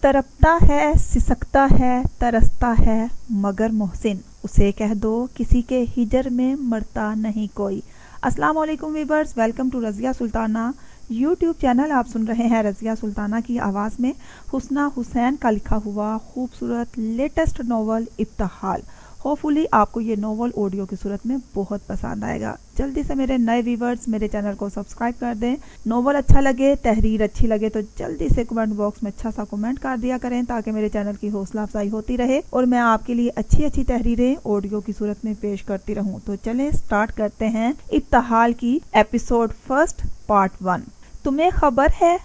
तड़पता है, सिसकता है, तरसता है, मगर मोहसिन उसे कह दो किसी के हिजर में मरता नहीं कोई। अस्सलाम वालेकुम viewers, welcome to Razia Sultana YouTube channel. आप सुन रहे हैं रज़िया सुल्ताना की आवाज़ में हुस्ना हुसैन का लिखा हुआ खूबसूरत लेटेस्ट नॉवल इब्तिहाल। होपफुली आपको ये नॉवल ऑडियो की सूरत में बहुत पसंद आएगा। जल्दी से मेरे नए व्यूवर्स मेरे चैनल को सब्सक्राइब कर दें। नॉवल अच्छा लगे, तहरीर अच्छी लगे तो जल्दी से कमेंट बॉक्स में अच्छा सा कमेंट कर दिया करें ताकि मेरे चैनल की हौसला अफजाई होती रहे और मैं आपके लिए अच्छी अच्छी तहरीरें ऑडियो की सूरत में पेश करती रहूं। तो चलें स्टार्ट करते हैं इब्तिहाल की एपिसोड फर्स्ट पार्ट 1। तुम्हें खबर है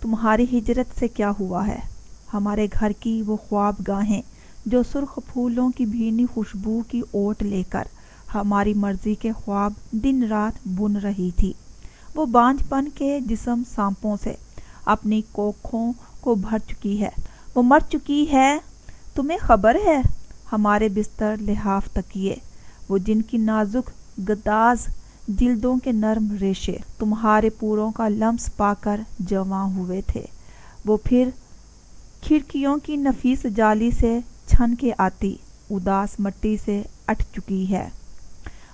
तुम्हारी हिजरत से क्या हुआ है? हमारे घर की वो ख्वाब गाहें जो सुर्ख फूलों की भीनी खुशबू की ओट लेकर हमारी मर्जी के ख्वाब दिन रात बुन रही थी, वो बांझपन के जिस्म सांपों से अपनी कोखों को भर चुकी है, वो मर चुकी है। तुम्हें खबर है हमारे बिस्तर लिहाफ तकिए, वो जिनकी नाजुक गदाज जिल्दों के नरम रेशे तुम्हारे पूरों का लम्स पाकर जवां हुए थे, वो फिर खिड़कियों की नफीस जाली से छन के आती उदास मट्टी से अट चुकी है,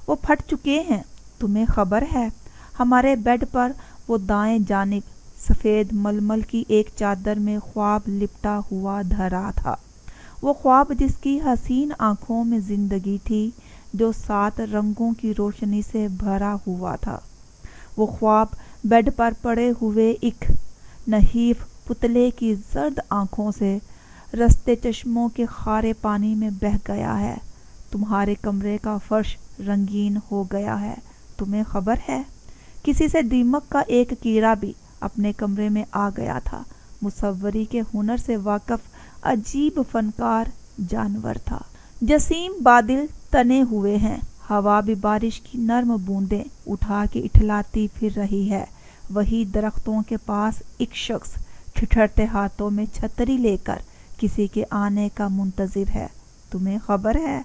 वो फट चुके हैं। तुम्हें खबर है हमारे बेड पर वो दाएं जानिब सफ़ेद मलमल की एक चादर में ख्वाब लिपटा हुआ धरा था, वो ख्वाब जिसकी हसीन आंखों में जिंदगी थी जो 7 रंगों की रोशनी से भरा हुआ था, वो ख्वाब बेड पर पड़े हुए एक नहीफ पुतले की जर्द आंखों से रस्ते चश्मों के खारे पानी में बह गया है। तुम्हारे कमरे का फर्श रंगीन हो गया है। तुम्हें खबर है किसी से दीमक का एक कीड़ा भी अपने कमरे में आ गया था। मुसव्वरी के हुनर से वाकिफ अजीब फनकार जानवर था। जसीम बादल तने हुए हैं, हवा भी बारिश की नर्म बूंदें उठा के इठलाती फिर रही है। वही दरख्तों के पास एक शख्स ठिठुरते हाथों में छतरी लेकर किसी के आने का मुंतजिर है। तुम्हें खबर है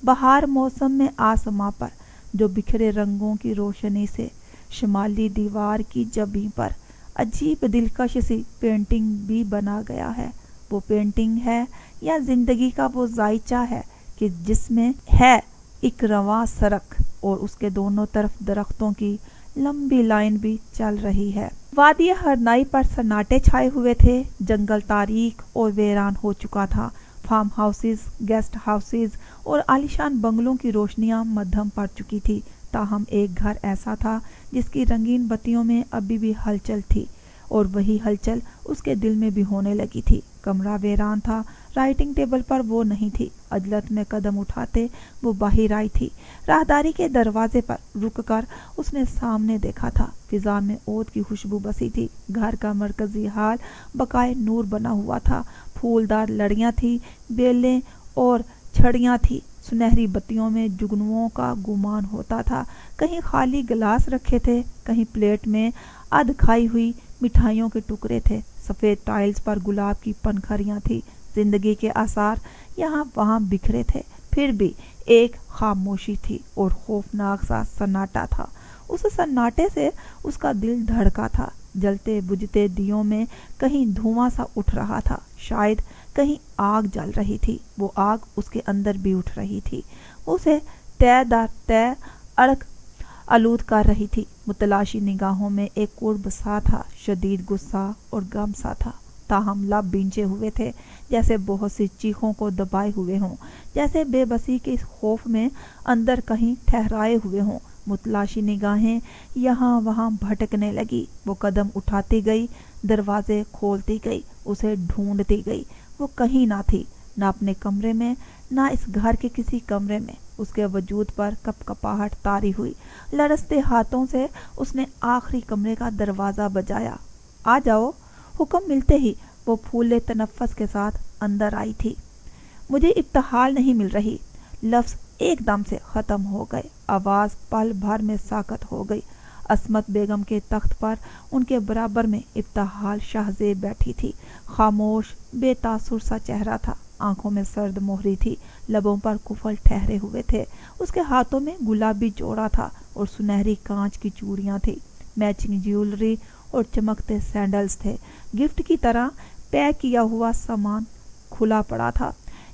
बहार मौसम में आसमां पर जो बिखरे रंगों की रोशनी से शुमाली दीवार की जबी पर अजीब दिलकश सी पेंटिंग भी बना गया है। वो पेंटिंग है या जिंदगी का वो जायचा है कि जिसमें है एक रवां सड़क और उसके दोनों तरफ दरख्तों की लंबी लाइन भी चल रही है। वादी हरनाई पर सन्नाटे छाए हुए थे, जंगल तारीख और वीरान हो चुका था। फार्म हाउसेस, गेस्ट हाउसेस और आलीशान बंगलों की रोशनियां मध्यम पड़ चुकी थी। ताहम एक घर ऐसा था जिसकी रंगीन बत्तियों में अभी भी हलचल थी और वही हलचल उसके दिल में भी होने लगी थी। कमरा वीरान था, राइटिंग टेबल पर वो नहीं थी। अजलत में कदम उठाते वो बाहर आई थी। राहदारी के दरवाजे पर रुककर उसने सामने देखा था। फिजा में ओद की खुशबू बसी थी। घर का मरकजी हाल बकाए नूर बना हुआ था। फूलदार लड़ियां थी, बेलें और छड़ियां थी। सुनहरी बत्तियों में जुगनुओं का गुमान होता था। कहीं खाली गिलास रखे थे, कहीं प्लेट में अध खाई हुई मिठाइयों के टुकड़े थे। सफ़ेद टाइल्स पर गुलाब की पनखरियां थी। जिंदगी के आसार यहाँ वहाँ बिखरे थे, फिर भी एक खामोशी थी और खौफनाक सा सन्नाटा था। उस सन्नाटे से उसका दिल धड़का था। जलते बुझते दियों में कहीं धुआं सा उठ रहा था, शायद कहीं आग जल रही थी। वो आग उसके अंदर भी उठ रही थी, उसे तय दर तय अड़क आलूद कर रही थी। मुतलाशी निगाहों में एक कुर्ब सा था, शदीद गुस्सा और गम सा था। ताहम लब बींचे हुए थे, जैसे बहुत सी चीखों को दबाए हुए हों, जैसे बेबसी के खौफ में अंदर कहीं ठहराए हुए हों। मुतलाशी निगाहें यहाँ वहाँ भटकने लगी। वो कदम उठाती गई, दरवाजे खोलती गई, उसे ढूंढती गई। वो कहीं ना थी, ना अपने कमरे में, ना इस घर के किसी कमरे में। उसके वजूद पर कपकपाहट तारी हुई। लरसते हाथों से उसने आखिरी कमरे का दरवाज़ा बजाया। आ जाओ। हुक्म मिलते ही वो फूले तनफ़्फ़ुस के साथ अंदर आई थी। मुझे इब्तिहाल नहीं मिल रही। लफ्ज़ एकदम से ख़त्म हो गए। आवाज़ पल भर में साकत हो गई। असमत बेगम के तख्त पर उनके बराबर में इब्तिहाल शाहज़ेब बैठी थी। खामोश बेतासुर सा चेहरा था, आंखों में सर्द मोहरी थी, लबों पर कुफल ठहरे हुए थे। उसके हाथों में गुलाबी जोड़ा था और सुनहरी कांच की चूड़ियां थी। मैचिंग ज्वेलरी और चमकते सैंडल्स थे। गिफ्ट की तरह पैक किया हुआ सामान खुला पड़ा था।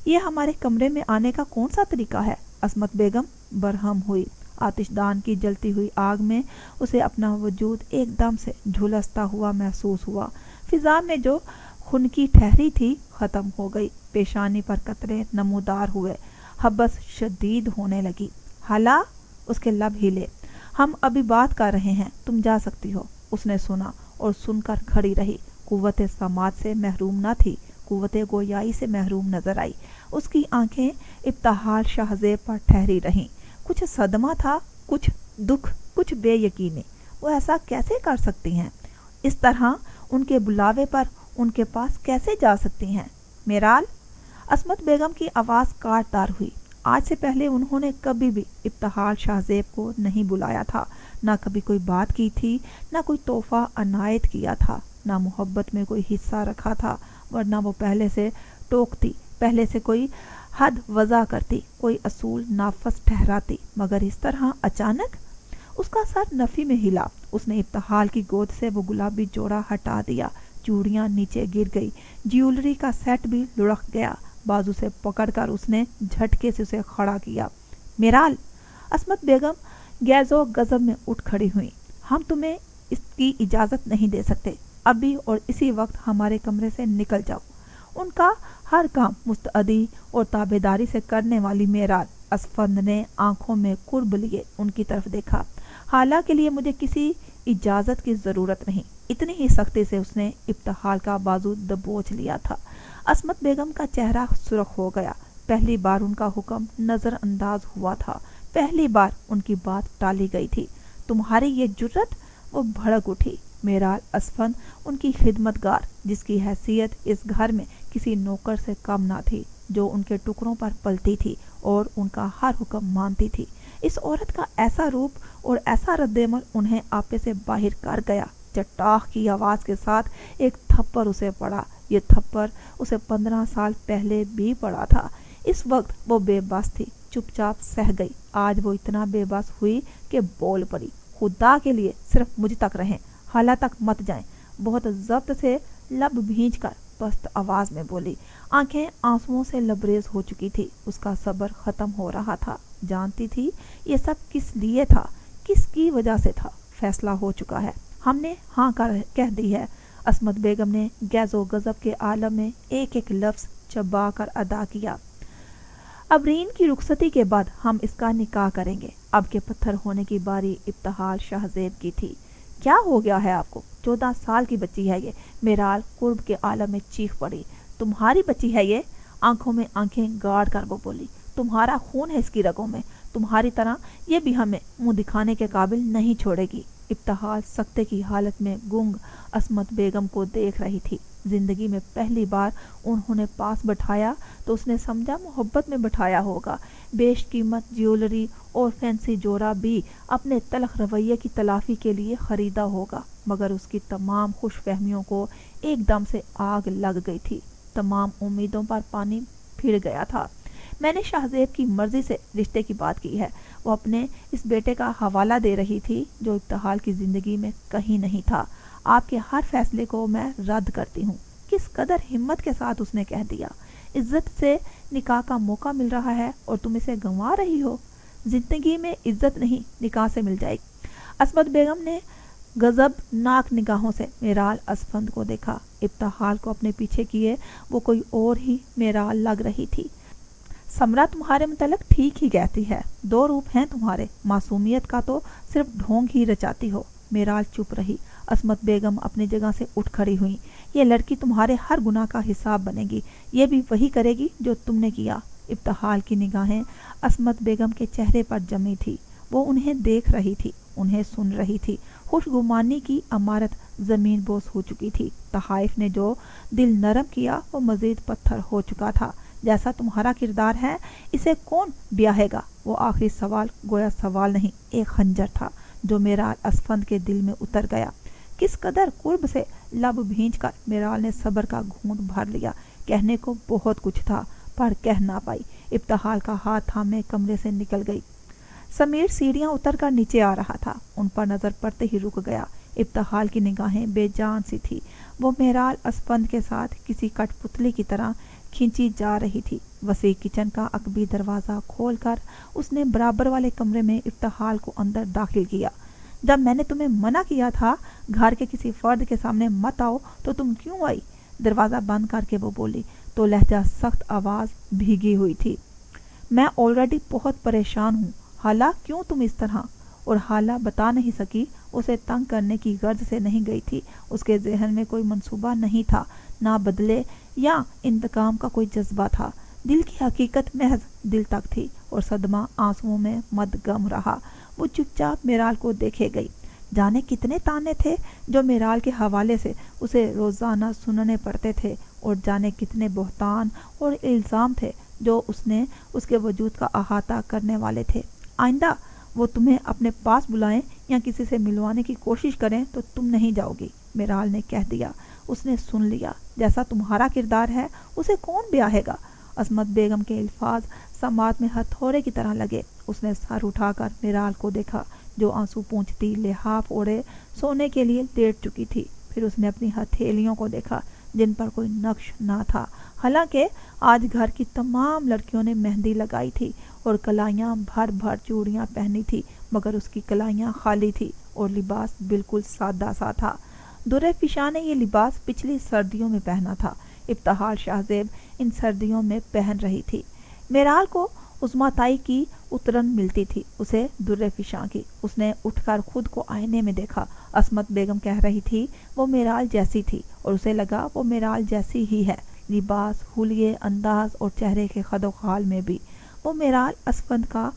ये हमारे कमरे में आने का कौन सा तरीका है? असमत बेगम बरहम हुई। आतिशदान की जलती हुई आग में उसे अपना वजूद एकदम से झुलसता हुआ महसूस हुआ। फिजा में जो खुनकी ठहरी थी खत्म हो गई। पेशानी पर कतरे नमूदार हुए। हबस शदीद होने लगी। हाला, उसके लब हिले। हम अभी बात कर रहे हैं, तुम जा सकती हो। उसने सुना और सुनकर खड़ी रही। कुव्वते समाज से महरूम न थी, कुव्वते गोयाई से महरूम नजर आई। उसकी आंखें इब्तिहाल शाहजेब पर ठहरी रहीं। कुछ सदमा था, कुछ दुख, कुछ बेयकीनी। वो ऐसा कैसे कर सकती हैं? इस तरह उनके बुलावे पर उनके पास कैसे जा सकती हैं? मेराल, असमत बेगम की आवाज़ काटदार हुई। आज से पहले उन्होंने कभी भी इब्तिहाल शाहजेब को नहीं बुलाया था, ना कभी कोई बात की थी, ना कोई तोहफा अनायत किया था, ना मोहब्बत में कोई हिस्सा रखा था, वरना वो पहले से टोकती, पहले से कोई हद वज़ा करती, कोई असूल नाफस ठहराती। मगर इस तरह अचानक उसका सर नफ़ी में हिला। उसने इब्तिहाल की गोद से वो गुलाबी जोड़ा हटा दिया। चूड़ियाँ नीचे गिर गई, ज्वेलरी का सेट भी लुढ़क गया। बाजू से पकड़कर उसने झटके से उसे खड़ा किया। मेराल, असमत बेगम गैज़ो गज़ब में उठ खड़ी हुई। हम तुम्हें इसकी इजाज़त नहीं दे सकते। अभी और इसी वक्त हमारे कमरे से निकल जाओ। उनका हर काम मुस्तअदी और ताबेदारी से करने वाली मेराल असफंद ने आंखों में कुर्ब लिए उनकी तरफ देखा। हालांकि लिए मुझे किसी इजाज़त की ज़रूरत नहीं। इतनी ही सख्ती से उसने इब्तिहाल का बाजू दबोच लिया था। असमत बेगम का चेहरा सुर्ख हो गया। पहली बार उनका हुक्म नज़रअंदाज हुआ था। पहली बार उनकी बात टाली गई थी। तुम्हारी ये जुर्रत? वो भड़क उठी। मेराल असफंद उनकी खिदमतगार, जिसकी हैसियत इस घर में किसी नौकर से कम ना थी, जो उनके टुकड़ों पर पलती थी और उनका हर हुक्म मानती थी। इस औरत का ऐसा रूप और ऐसा रद्देमल उन्हें आपे से बाहर कर गया। चट्टाख की आवाज़ के साथ एक थप्पड़ उसे पड़ा। ये थप्पड़ उसे 15 साल पहले भी पड़ा था। इस वक्त वो बेबस थी, चुपचाप सह गई। आज वो इतना बेबस हुई कि बोल पड़ी। खुदा के लिए सिर्फ मुझ तक रहें, हाला तक मत जाएं। बहुत ज़ब्त से लब भींच कर पस्त आवाज़ में बोली। आंखें आंसुओं से लबरेज हो चुकी थी। उसका सब्र ख़त्म हो रहा था। जानती थी ये सब किस लिए था, किसकी वजह से था। फैसला हो चुका है, हमने हाँ कह दी है। असमत बेगम ने गैज़ो गज़ब के आलम में एक एक लफ्ज़ चबा कर अदा किया। अबरीन की रुखसती के बाद हम इसका निकाह करेंगे। अब के पत्थर होने की बारी इब्तिहाल शाहजेब की थी। क्या हो गया है आपको? 14 साल की बच्ची है ये। मेराल कुर्ब के आलम में चीख पड़ी। तुम्हारी बच्ची है ये? आंखों में आंखें गाड़ कर वो बोली। तुम्हारा खून है इसकी रगों में। तुम्हारी तरह ये भी हमें मुंह दिखाने के काबिल नहीं छोड़ेगी। इब्तिहाल सख्ते की हालत में गुंग असमत बेगम को देख रही थी। जिंदगी में पहली बार उन्होंने पास बैठाया तो उसने समझा मोहब्बत में बैठाया होगा। बेशकीमत ज्वेलरी और फैंसी जोड़ा भी अपने तलख रवैये की तलाफी के लिए ख़रीदा होगा। मगर उसकी तमाम खुशफहमियों को एकदम से आग लग गई थी। तमाम उम्मीदों पर पानी फिर गया था। मैंने शाहजेब की मर्जी से रिश्ते की बात की है। वो अपने इस बेटे का हवाला दे रही थी जो इब्तिहाल की ज़िंदगी में कहीं नहीं था। आपके हर फैसले को मैं रद्द करती हूँ। किस कदर हिम्मत के साथ उसने कह दिया। इज्जत से निकाह का मौका मिल रहा है और तुम इसे गंवा रही हो। जिंदगी में इज्जत नहीं, निकाह से मिल जाएगी। असमत बेगम ने गजब नाक निगाहों से मेराल असफंद को देखा। इब्तिहाल को अपने पीछे किए वो कोई और ही मेराल लग रही थी। समरा तुम्हारे मुतल्लिक ठीक ही कहती है। 2 रूप हैं तुम्हारे। मासूमियत का तो सिर्फ ढोंग ही रचाती हो। मेराल चुप रही। असमत बेगम अपनी जगह से उठ खड़ी हुई। ये लड़की तुम्हारे हर गुनाह का हिसाब बनेगी। ये भी वही करेगी जो तुमने किया। इब्तिहाल की निगाहें असमत बेगम के चेहरे पर जमी थी। वो उन्हें देख रही थी, उन्हें सुन रही थी। खुशगुमानी की अमारत ज़मीन बोस हो चुकी थी। तहाइफ ने जो दिल नरम किया वो मज़ीद पत्थर हो चुका था। जैसा तुम्हारा किरदार है, इसे कौन ब्याहेगा? वो आखिरी सवाल गोया सवाल नहीं, एक खंजर था जो मेराल असफंद के दिल में उतर गया। किस कदर कुर्ब से लब भींच कर मेराल ने सब्र का घूंट भर लिया। कहने को बहुत कुछ था पर कह ना पाई। इब्तिहाल का हाथ थामे कमरे से निकल गई। समीर सीढ़ियां उतर कर नीचे आ रहा था। उन पर नजर पड़ते ही रुक गया। ابتحال کی نگاہیں بے جان سی تھی۔ وہ مہرال اسپند کے ساتھ کسی کٹپتلی کی طرح کھینچی جا رہی تھی۔ وسیع کچن کا عقبی دروازہ کھول کر اس نے برابر والے کمرے میں ابتحال کو اندر داخل کیا۔ جب میں نے تمہیں منع کیا تھا گھر کے کسی فرد کے سامنے مت آؤ تو تم کیوں آئی؟ دروازہ بند کر کے وہ بولی تو لہجہ سخت، آواز بھیگی ہوئی تھی۔ میں آلریڈی بہت پریشان ہوں۔ حالہ کیوں تم اس طرح؟ اور حالہ بتا نہیں سکی۔ اسے تنگ کرنے کی غرض سے نہیں گئی تھی۔ اس کے ذہن میں کوئی منصوبہ نہیں تھا، نہ بدلے یا انتقام کا کوئی جذبہ تھا۔ دل کی حقیقت محض دل تک تھی اور صدمہ آنسوؤں میں مدغم رہا۔ وہ چپ چاپ میرال کو دیکھے گئی۔ جانے کتنے تانے تھے جو میرال کے حوالے سے اسے روزانہ سننے پڑتے تھے، اور جانے کتنے بہتان اور الزام تھے جو اس کے وجود کا احاطہ کرنے والے تھے۔ آئندہ وہ تمہیں اپنے پاس بلائیں یا کسی سے ملوانے کی کوشش کریں تو تم نہیں جاؤ گی، میرال نے کہہ دیا۔ اس نے سن لیا۔ جیسا تمہارا کردار ہے اسے کون بیاہے گا؟ عصمت بیگم کے الفاظ سماعت میں ہتھوڑے کی طرح لگے۔ اس نے سر اٹھا کر میرال کو دیکھا جو آنسو پونچھتی لحاف اوڑے سونے کے لیے لیٹ چکی تھی۔ پھر اس نے اپنی ہتھیلیوں کو دیکھا جن پر کوئی نقش نہ تھا، حالانکہ آج گھر کی تمام لڑکیوں نے مہندی لگائی تھی اور کلائیاں بھر بھر چوڑیاں پہنی تھی، مگر اس کی کلائیاں خالی تھی اور لباس بالکل سادہ سا تھا۔ درِ پیشاں نے یہ لباس پچھلی سردیوں میں پہنا تھا۔ ابتحال شاہزیب ان سردیوں میں پہن رہی تھی۔ میرال کو عظمیٰ تائی کی اترن ملتی تھی، اسے درِ پیشاں کی۔ اس نے اٹھ کر خود کو آئینے میں دیکھا۔ عصمت بیگم کہہ رہی تھی وہ میرال جیسی تھی، اور اسے لگا وہ میرال جیسی ہی ہے، لباس، حلیے، انداز اور چہرے کے خد و خال میں بھی۔ وہ میرال اسفند کا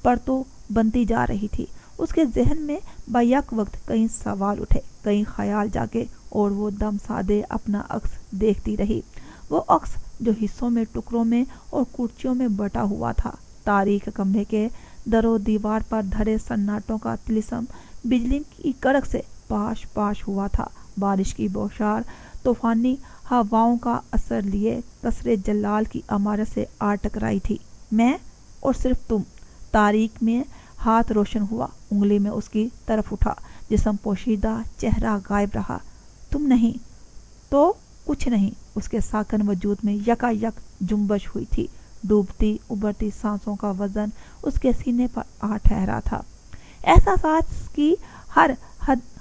پرتو بنتی جا رہی تھی۔ اس کے ذہن میں بیک وقت کئی سوال اٹھے، کئی خیال جاگے، اور وہ دم سادے اپنا عکس دیکھتی رہی۔ وہ عکس جو حصوں میں، ٹکڑوں میں اور کرچیوں میں بٹا ہوا تھا۔ تاریک کمرے کے در و دیوار پر دھرے سناٹوں کا طلسم بجلی کی کڑک سے پاش پاش ہوا تھا۔ بارش کی بوچھار طوفانی ہواؤں کا اثر لیے قصر جلال کی عمارت سے آ ٹکرائی تھی۔ میں اور صرف تم۔ تاریک میں ہاتھ روشن ہوا، انگلی میں اس کی طرف اٹھا، جسم پوشیدہ، چہرہ غائب رہا۔ تم نہیں تو کچھ نہیں۔ اس کے ساکن وجود میں یکا یک جنبش ہوئی تھی۔ ڈوبتی ابھرتی سانسوں کا وزن اس کے سینے پر آ ٹھہرا تھا۔ احساسات کی ہر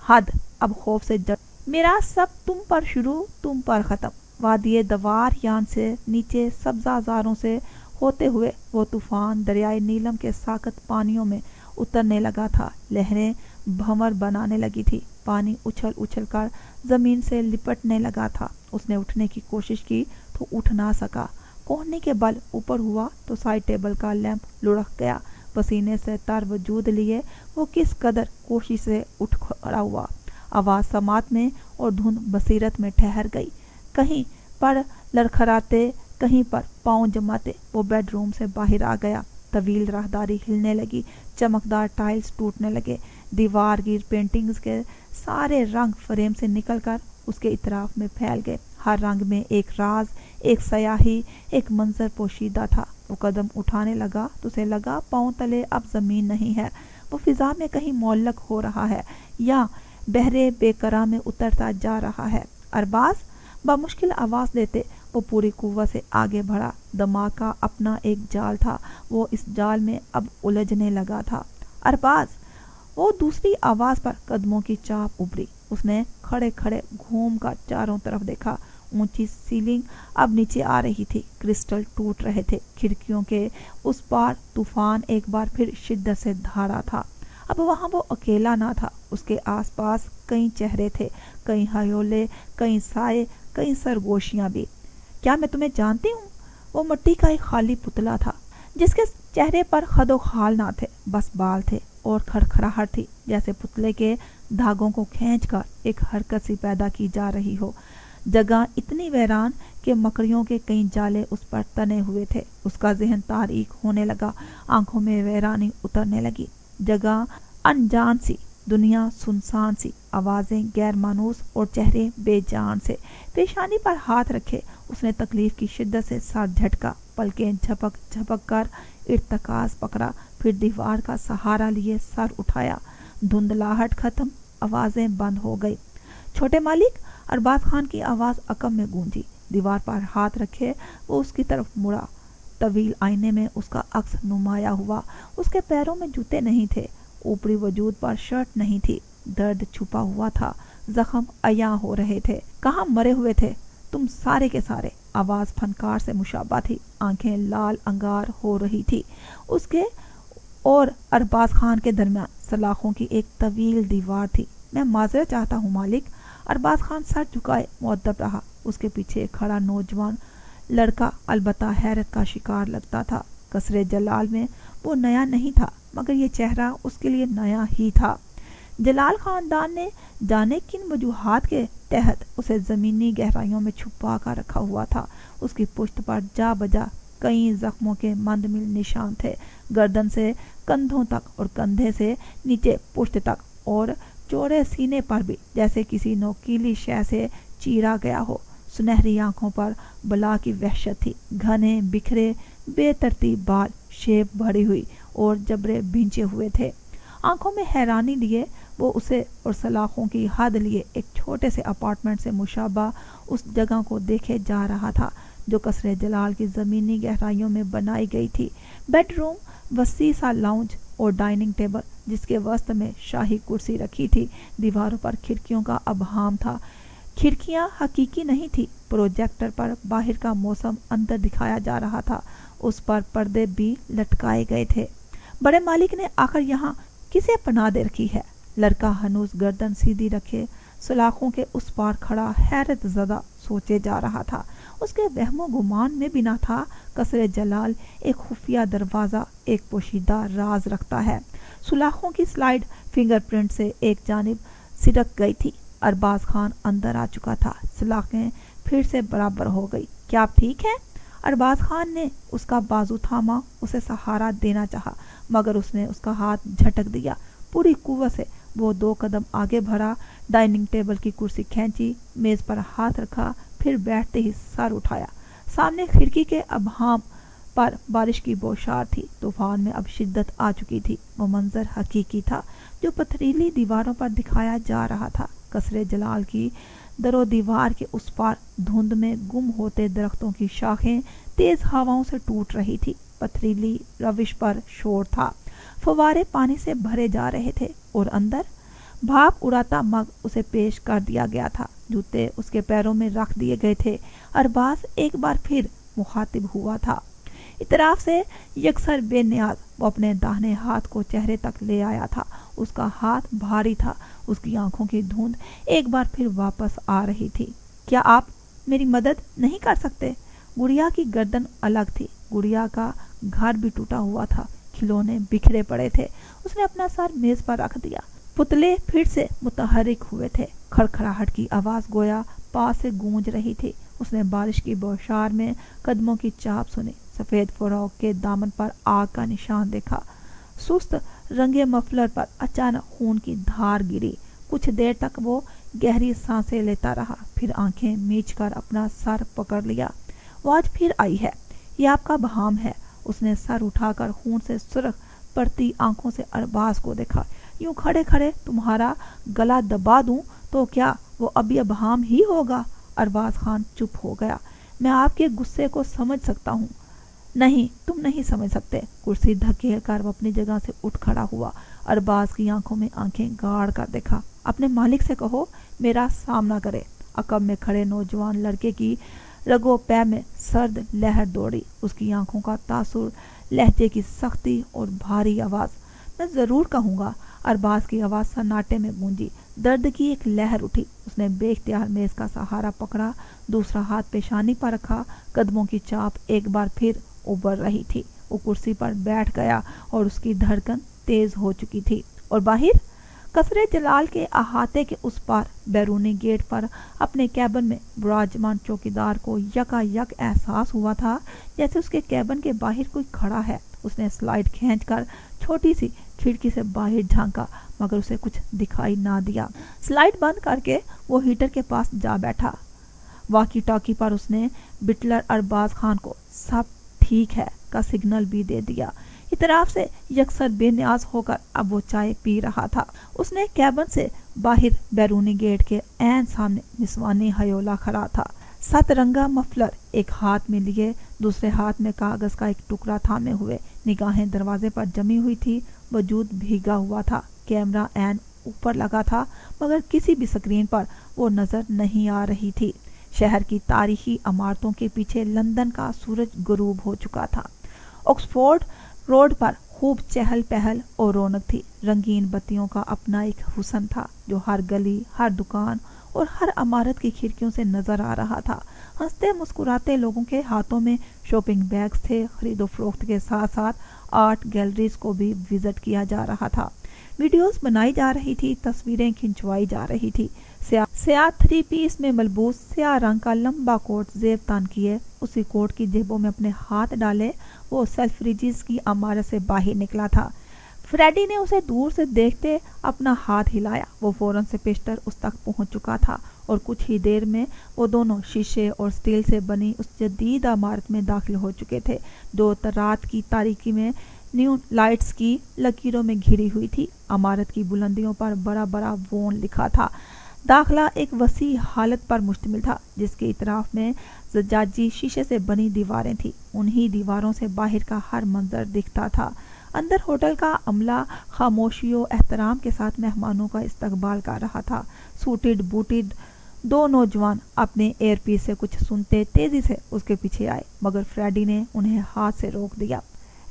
حد اب خوف سے جڑ۔ میرا سب تم پر شروع، تم پر ختم۔ وادی دوار یان سے نیچے سبزہ زاروں سے ہوتے ہوئے وہ طوفان دریائے نیلم کے ساکت پانیوں میں اترنے لگا تھا۔ لہریں بھنور بنانے لگی تھی، پانی اچھل اچھل کر زمین سے لپٹنے لگا تھا۔ اس نے اٹھنے کی کوشش کی تو اٹھ نہ سکا۔ کوہنی کے بل اوپر ہوا تو سائڈ ٹیبل کا لیمپ لڑک گیا۔ پسینے سے تر وجود لیے وہ کس قدر کوشش سے اٹھ کھڑا ہوا۔ آواز سماعت میں اور دھن بصیرت میں ٹھہر گئی۔ کہیں پر لڑکھڑاتے، کہیں پر پاؤں جماتے وہ بیڈ روم سے باہر آ گیا۔ طویل راہداری ہلنے لگی، چمکدار ٹائلز ٹوٹنے لگے، دیوار گیر پینٹنگز کے سارے رنگ فریم سے نکل کر اس کے اطراف میں پھیل گئے۔ ہر رنگ میں ایک راز، ایک سیاہی، ایک منظر پوشیدہ تھا۔ وہ قدم اٹھانے لگا تو اسے لگا پاؤں تلے اب زمین نہیں ہے۔ وہ فضا میں کہیں معلق ہو رہا ہے یا بحرے بے قرار میں اترتا جا رہا ہے۔ ارباز، بمشکل آواز دیتے وہ پوری قوت سے آگے بڑھا۔ دماغ کا اپنا ایک جال تھا، وہ اس جال میں اب الجھنے لگا تھا۔ ارباز! وہ دوسری آواز پر قدموں کی چاپ ابھری۔ اس نے کھڑے کھڑے گھوم کر چاروں طرف دیکھا۔ اونچی سیلنگ اب نیچے آ رہی تھی، کرسٹل ٹوٹ رہے تھے، کھڑکیوں کے اس پار طوفان ایک بار پھر شدت سے دھاڑا تھا۔ اب وہاں وہ اکیلا نہ تھا، اس کے آس پاس کئی چہرے تھے، کئی ہیولے، کئی سائے، کئی سرگوشیاں بھی۔ کیا میں تمہیں جانتی ہوں؟ وہ مٹی کا ایک خالی پتلا تھا جس کے چہرے پر خد و خال نہ تھے، بس بال تھے اور کھڑکھڑاہٹ تھی، جیسے پتلے کے دھاگوں کو کھینچ کر ایک حرکت سی پیدا کی جا رہی ہو۔ جگہ اتنی ویران کہ مکڑیوں کے کئی جالے اس پر تنے ہوئے تھے۔ اس کا ذہن تاریک ہونے لگا، آنکھوں میں ویرانی اترنے لگی۔ جگہ انجان سی، دنیا سنسان سی، آوازیں غیر مانوس اور چہرے بے جان سے۔ پیشانی پر ہاتھ رکھے اس نے تکلیف کی شدت سے سر جھٹکا، پلکیں جھپک جھپک کر ارتکاز پکڑا، پھر دیوار کا سہارا لیے سر اٹھایا۔ دھندلاہٹ ختم، आवाजें बंद हो गई। छोटे मालिक, अरबाज खान की आवाज अकब में गूंजी। दीवार पर हाथ रखे वो उसकी तरफ मुड़ा। तवील आईने में उसका अक्स नुमाया हुआ। उसके पैरों में जूते नहीं थे, ऊपरी वजूद पर शर्ट नहीं थी। दर्द छुपा हुआ था, जख्म अया हो रहे थे। कहाँ मरे हुए थे तुम सारे के सारे? आवाज फनकार से मुशाबा थी, आंखें लाल अंगार हो रही थी। उसके और अरबाज खान के दरमियान सलाखों की एक तवील दीवार थी। मैं माजरत चाहता हूँ मालिक। अरबाज खान सर झुकाए मुअद्दब रहा। उसके पीछे खड़ा नौजवान लड़का अलबत्ता हैरत का शिकार लगता था। कसरे जलाल में वो नया नहीं था, मगर ये चेहरा उसके लिए नया ही था। जलाल खानदान ने जाने किन वजूहात के तहत उसे जमीनी गहराइयों में छुपा कर रखा हुआ था। उसकी पुश्त पर जा बजा कई जख्मों के मंदमिल निशान थे, गर्दन से कंधों तक और कंधे से नीचे पुश्त तक, और चौड़े सीने पर भी जैसे किसी नोकीली शय से चीरा गया हो। सुनहरी आंखों पर बला की वहशत थी। घने बिखरे बेतरतीब बाल, शेप भरी हुई और जबरे भिंचे हुए थे। आंखों में हैरानी लिए वो उसे और सलाखों की हद लिए एक छोटे से अपार्टमेंट से मुशाबा उस जगह को देखे जा रहा था जो कसरे जलाल की ज़मीनी गहराइयों में बनाई गई थी। बेडरूम, वसी सा लाउंज और डाइनिंग टेबल जिसके वस्त में शाही कुर्सी रखी थी। दीवारों पर खिड़कियों का अबहाम था। खिड़कियां हकीकी नहीं थी। प्रोजेक्टर पर बाहर का मौसम अंदर दिखाया जा रहा था। उस पर पर्दे भी लटकाए गए थे। बड़े मालिक ने आकर यहाँ किसे पनाह दे रखी है? लड़का हनूस गर्दन सीधी रखे सलाखों के उस पार खड़ा हैरत ज़दा सोचे जा रहा था। उसके वहमो गुमान में बिना था कसरे जलाल एक खुफिया दरवाज़ा, एक पोशीदा राज रखता है। सुलाखों की स्लाइड फिंगरप्रिंट से एक जानिब सिरक गई थी। अरबाज खान अंदर आ चुका था। सलाखें फिर से बराबर हो गई। क्या आप ठीक हैं? अरबाज खान ने उसका बाजू थामा, उसे सहारा देना चाहा, मगर उसने उसका हाथ झटक दिया। पूरी कुव्वत से वो 2 कदम आगे बढ़ा, डाइनिंग टेबल की कुर्सी खींची, मेज पर हाथ रखा, फिर बैठते ही सर उठाया। सामने खिड़की के अबहाम पर बारिश की बौछार थी। तूफान में अब शिद्दत आ चुकी थी। वो मंजर हकीकी था जो पथरीली दीवारों पर दिखाया जा रहा था। कसरे जलाल की दरो दीवार के उस पार धुंध में गुम होते दरख्तों की शाखें तेज हवाओं से टूट रही थी। पथरीली रविश पर शोर था। फवारे पानी से भरे जा रहे थे और अंदर भाप उड़ाता मग उसे पेश कर दिया गया था। जूते उसके पैरों में रख दिए गए थे। अरबाज एक बार फिर मुखातिब हुआ था। इतराफ से यकसर बेनियाज वो अपने दाहिने हाथ को चेहरे तक ले आया था। उसका हाथ भारी था। उसकी आंखों की धुंध एक बार फिर वापस आ रही थी। क्या आप मेरी मदद नहीं कर सकते? गुड़िया की गर्दन अलग थी। गुड़िया का घर भी टूटा हुआ था। खिलौने बिखरे पड़े थे। उसने अपना सर मेज पर रख दिया। पुतले फिर से मुतहरिक हुए थे। खड़खड़ाहट की आवाज गोया पास से गूंज रही थी। उसने बारिश की बौछार में कदमों की चाप सुनी। सफेद फ्रॉक के दामन पर आग का निशान देखा। सुस्त रंगे मफलर पर अचानक खून की धार गिरी। कुछ देर तक वो गहरी सांसें लेता रहा, फिर आंखें मीच कर अपना सर पकड़ लिया। वो आज फिर आई है। ये आपका बहाम है। उसने सर उठाकर खून से सुर्ख पड़ती आंखों से अरबाज को देखा। यूं खड़े खड़े तुम्हारा गला दबा दूं तो क्या वो अभी अबहाम ही होगा? अरबाज खान चुप हो गया। मैं आपके गुस्से को समझ सकता हूँ। नहीं, तुम नहीं समझ सकते। कुर्सी धकेल कर वो अपनी जगह से उठ खड़ा हुआ। अरबाज की आंखों में आंखें गाड़ कर देखा। अपने मालिक से कहो मेरा सामना करे। अकब में खड़े नौजवान लड़के की रगो पै में सर्द लहर दौड़ी। उसकी आंखों का तासुर, लहजे की सख्ती और भारी आवाज। मैं जरूर कहूँगा। अरबाज की आवाज सन्नाटे में गूंजी। दर्द की एक लहर उठी। उसने बेख्तियार मेज का सहारा पकड़ा, दूसरा हाथ पेशानी पर रखा। कदमों की चाप एक बार फिर उबर रही थी। वो कुर्सी पर बैठ गया और उसकी धड़कन तेज हो चुकी थी। और बाहर कसरे जलाल के अहाते के उस पार बैरूनी गेट पर अपने कैबिन में विराजमान चौकीदार को यकायक एहसास हुआ था जैसे उसके कैबिन के बाहर कोई खड़ा है। उसने स्लाइड खींचकर छोटी सी खिड़की से बाहर झांका, मगर उसे कुछ दिखाई ना दिया। स्लाइड बंद करके वो हीटर के पास जा बैठा। वाकी टॉकी पर उसने बिटलर अरबाज खान को सब ठीक है का सिग्नल भी दे दिया। इतराफ से यकसर बेनियाज होकर अब वो चाय पी रहा था। उसने कैबिन से باہر بیرونی گیٹ کے عین سامنے نسوانی ہیولا کھڑا تھا، 7 رنگا مفلر ایک ہاتھ میں لیے، دوسرے ہاتھ میں کاغذ کا ایک ٹکڑا تھامے ہوئے، نگاہیں دروازے پر جمی ہوئی تھی، وجود بھیگا ہوا تھا، کیمرہ عین اوپر لگا تھا مگر کسی بھی سکرین پر وہ نظر نہیں آ رہی تھی۔ شہر کی تاریخی عمارتوں کے پیچھے لندن کا سورج غروب ہو چکا تھا۔ آکسفورڈ روڈ پر خوب چہل پہل اور رونق تھی، رنگین بتیوں کا اپنا ایک حسن تھا جو ہر گلی، ہر دکان اور ہر عمارت کی کھڑکیوں سے نظر آ رہا تھا۔ ہنستے مسکراتے لوگوں کے ہاتھوں میں شاپنگ بیگز تھے، خرید و فروخت کے ساتھ ساتھ آرٹ گیلریز کو بھی وزٹ کیا جا رہا تھا، ویڈیوز بنائی جا رہی تھی، تصویریں کھنچوائی جا رہی تھی۔ سیاہ 3 پیس میں ملبوس سیاہ رنگ کا لمبا کوٹ زیب تان کیے، اسی کوٹ کی جیبوں میں اپنے ہاتھ ڈالے وہ سیلفریجز کی عمارت سے باہر نکلا تھا۔ فریڈی نے اسے دور سے دیکھتے اپنا ہاتھ ہلایا، وہ فوراً سے پیشتر اس تک پہنچ چکا تھا اور کچھ ہی دیر میں وہ دونوں شیشے اور سٹیل سے بنی اس جدید عمارت میں داخل ہو چکے تھے جو رات کی تاریکی میں نیون لائٹس کی لکیروں میں گھری ہوئی تھی۔ عمارت کی بلندیوں پر بڑا بڑا وون لکھا تھا۔ داخلہ ایک وسیع حالت پر مشتمل تھا جس کے اطراف میں زجاجی شیشے سے بنی دیواریں تھیں، انہی دیواروں سے باہر کا ہر منظر دکھتا تھا۔ اندر ہوٹل کا عملہ خاموشی و احترام کے ساتھ مہمانوں کا استقبال کر رہا تھا۔ سوٹڈ بوٹڈ 2 نوجوان اپنے ایئر پیس سے کچھ سنتے تیزی سے اس کے پیچھے آئے مگر فریڈی نے انہیں ہاتھ سے روک دیا۔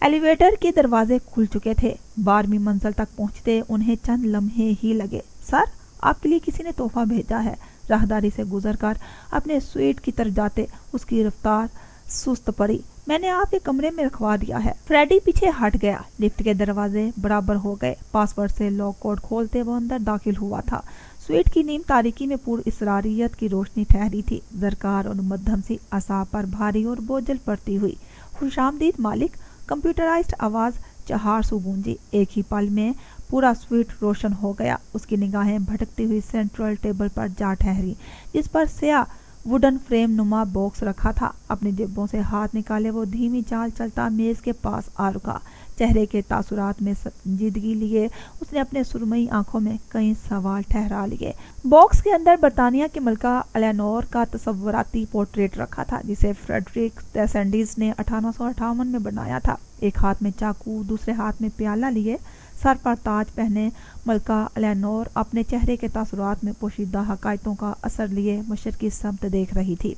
ایلیویٹر کے دروازے کھل چکے تھے، 12ویں منزل تک پہنچتے انہیں چند لمحے ہی لگے۔ سر، آپ کے لیے کسی نے تحفہ بھیجا ہے۔ راہداری سے گزر کر اپنے سویٹ کی طرف جاتے اس کی رفتار سست پڑی۔ میں نے آپ کے کمرے میں رکھوا دیا ہے۔ فریڈی پیچھے ہٹ گیا، لفٹ کے دروازے برابر ہو گئے، پاسورڈ سے لاک کوڈ کھولتے وہ اندر داخل ہوا تھا۔ سویٹ کی نیم تاریکی میں پر اسراریت کی روشنی ٹھہری تھی، زرکار اور مدھم سی اعصاب پر بھاری اور بوجھل پڑتی ہوئی۔ خوش آمدید مالک، کمپیوٹرائزڈ آواز 4 سو گونجی۔ ایک ہی پل میں پورا سویٹ روشن ہو گیا، اس کی نگاہیں بھٹکتی ہوئی سینٹرل ٹیبل پر جا ٹھہری جس پر سیاہ ووڈن فریم نما باکس رکھا تھا۔ اپنی جیبوں سے ہاتھ نکالے وہ دھیمی چال چلتا میز کے پاس آ رکا، چہرے کے تاثرات میں سنجیدگی لیے اس نے اپنے سرمئی آنکھوں میں کئی سوال ٹھہرا لیے۔ باکس کے اندر برطانیہ کی ملکہ الیانور کا تصوراتی پورٹریٹ رکھا تھا جسے فریڈرک ڈیسینڈیز نے 1858 میں بنایا تھا۔ ایک ہاتھ میں چاقو، دوسرے ہاتھ میں پیالہ لیے، سر پر تاج پہنے ملکہ الیانور اپنے چہرے کے تاثرات میں پوشیدہ حقائقوں کا اثر لیے مشرقی سمت دیکھ رہی تھی۔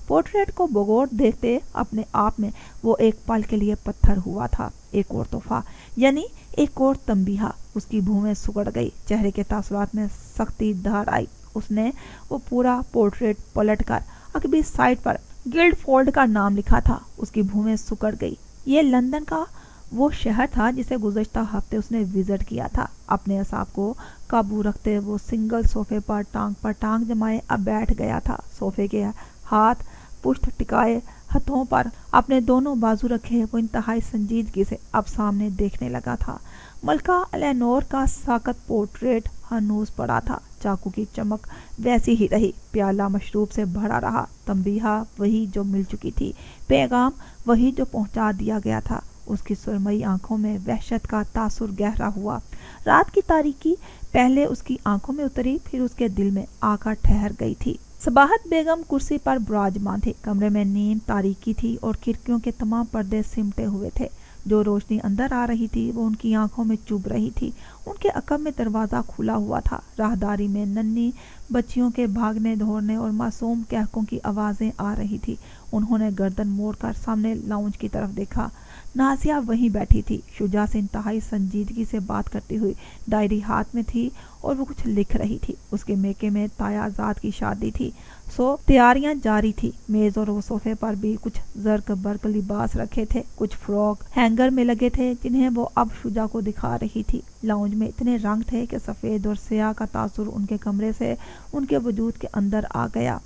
پورٹریٹ کو بغور دیکھتے اپنے آپ میں وہ ایک پل کے لیے پتھر ہوا تھا۔ ایک اور تحفہ، یعنی ایک اور تنبیہ۔ اس کی بھویں سکڑ گئی، چہرے کے تاثرات میں سختی دھار آئی۔ اس نے وہ پورا پورٹریٹ پلٹ کر عقبی سائڈ پر گلڈ فولڈ کا نام لکھا تھا۔ اس کی بھویں سکڑ گئی۔ یہ لندن کا وہ شہر تھا جسے گزشتہ ہفتے اس نے وزٹ کیا تھا۔ اپنے اعصاب کو قابو رکھتے وہ سنگل صوفے پر ٹانگ جمائے اب بیٹھ گیا تھا۔ صوفے کے ہاتھ پشت ٹکائے ہتھوں پر اپنے دونوں بازو رکھے وہ انتہائی سنجیدگی سے اب سامنے دیکھنے لگا تھا۔ ملکہ الیانور کا ساکت پورٹریٹ ہنوز پڑا تھا، چاقو کی چمک ویسی ہی رہی، پیالہ مشروب سے بھرا رہا، تنبیہ وہی جو مل چکی تھی، پیغام وہی جو پہنچا دیا گیا تھا۔ اس کی سرمئی آنکھوں میں وحشت کا تاثر گہرا ہوا۔ رات کی تاریکی پہلے اس کی آنکھوں میں اتری، پھر اس کے دل میں آ کر ٹھہر گئی تھی۔ صباحت بیگم کرسی پر براجمان تھی، کمرے میں نیم تاریکی تھی اور کھڑکیوں کے تمام پردے سمٹے ہوئے تھے۔ جو روشنی اندر آ رہی تھی وہ ان کی آنکھوں میں چبھ رہی تھی۔ ان کے عقب میں دروازہ کھلا ہوا تھا، راہداری میں ننھی بچیوں کے بھاگنے دھوڑنے اور معصوم قہقوں کی آوازیں آ رہی تھی۔ انہوں نے گردن موڑ کر سامنے لاؤنج کی طرف دیکھا۔ نازیہ وہیں بیٹھی تھی، شجاع سے انتہائی سنجیدگی سے بات کرتی ہوئی، ڈائری ہاتھ میں تھی اور وہ کچھ لکھ رہی تھی۔ اس کے میکے میں تایا آزاد کی شادی تھی، سو تیاریاں جاری تھی۔ میز اور وہ صوفے پر بھی کچھ زرق برق لباس رکھے تھے، کچھ فراک ہینگر میں لگے تھے جنہیں وہ اب شجاع کو دکھا رہی تھی۔ لاؤنج میں اتنے رنگ تھے کہ سفید اور سیاہ کا تاثر ان کے کمرے سے ان کے وجود کے اندر آ گیا۔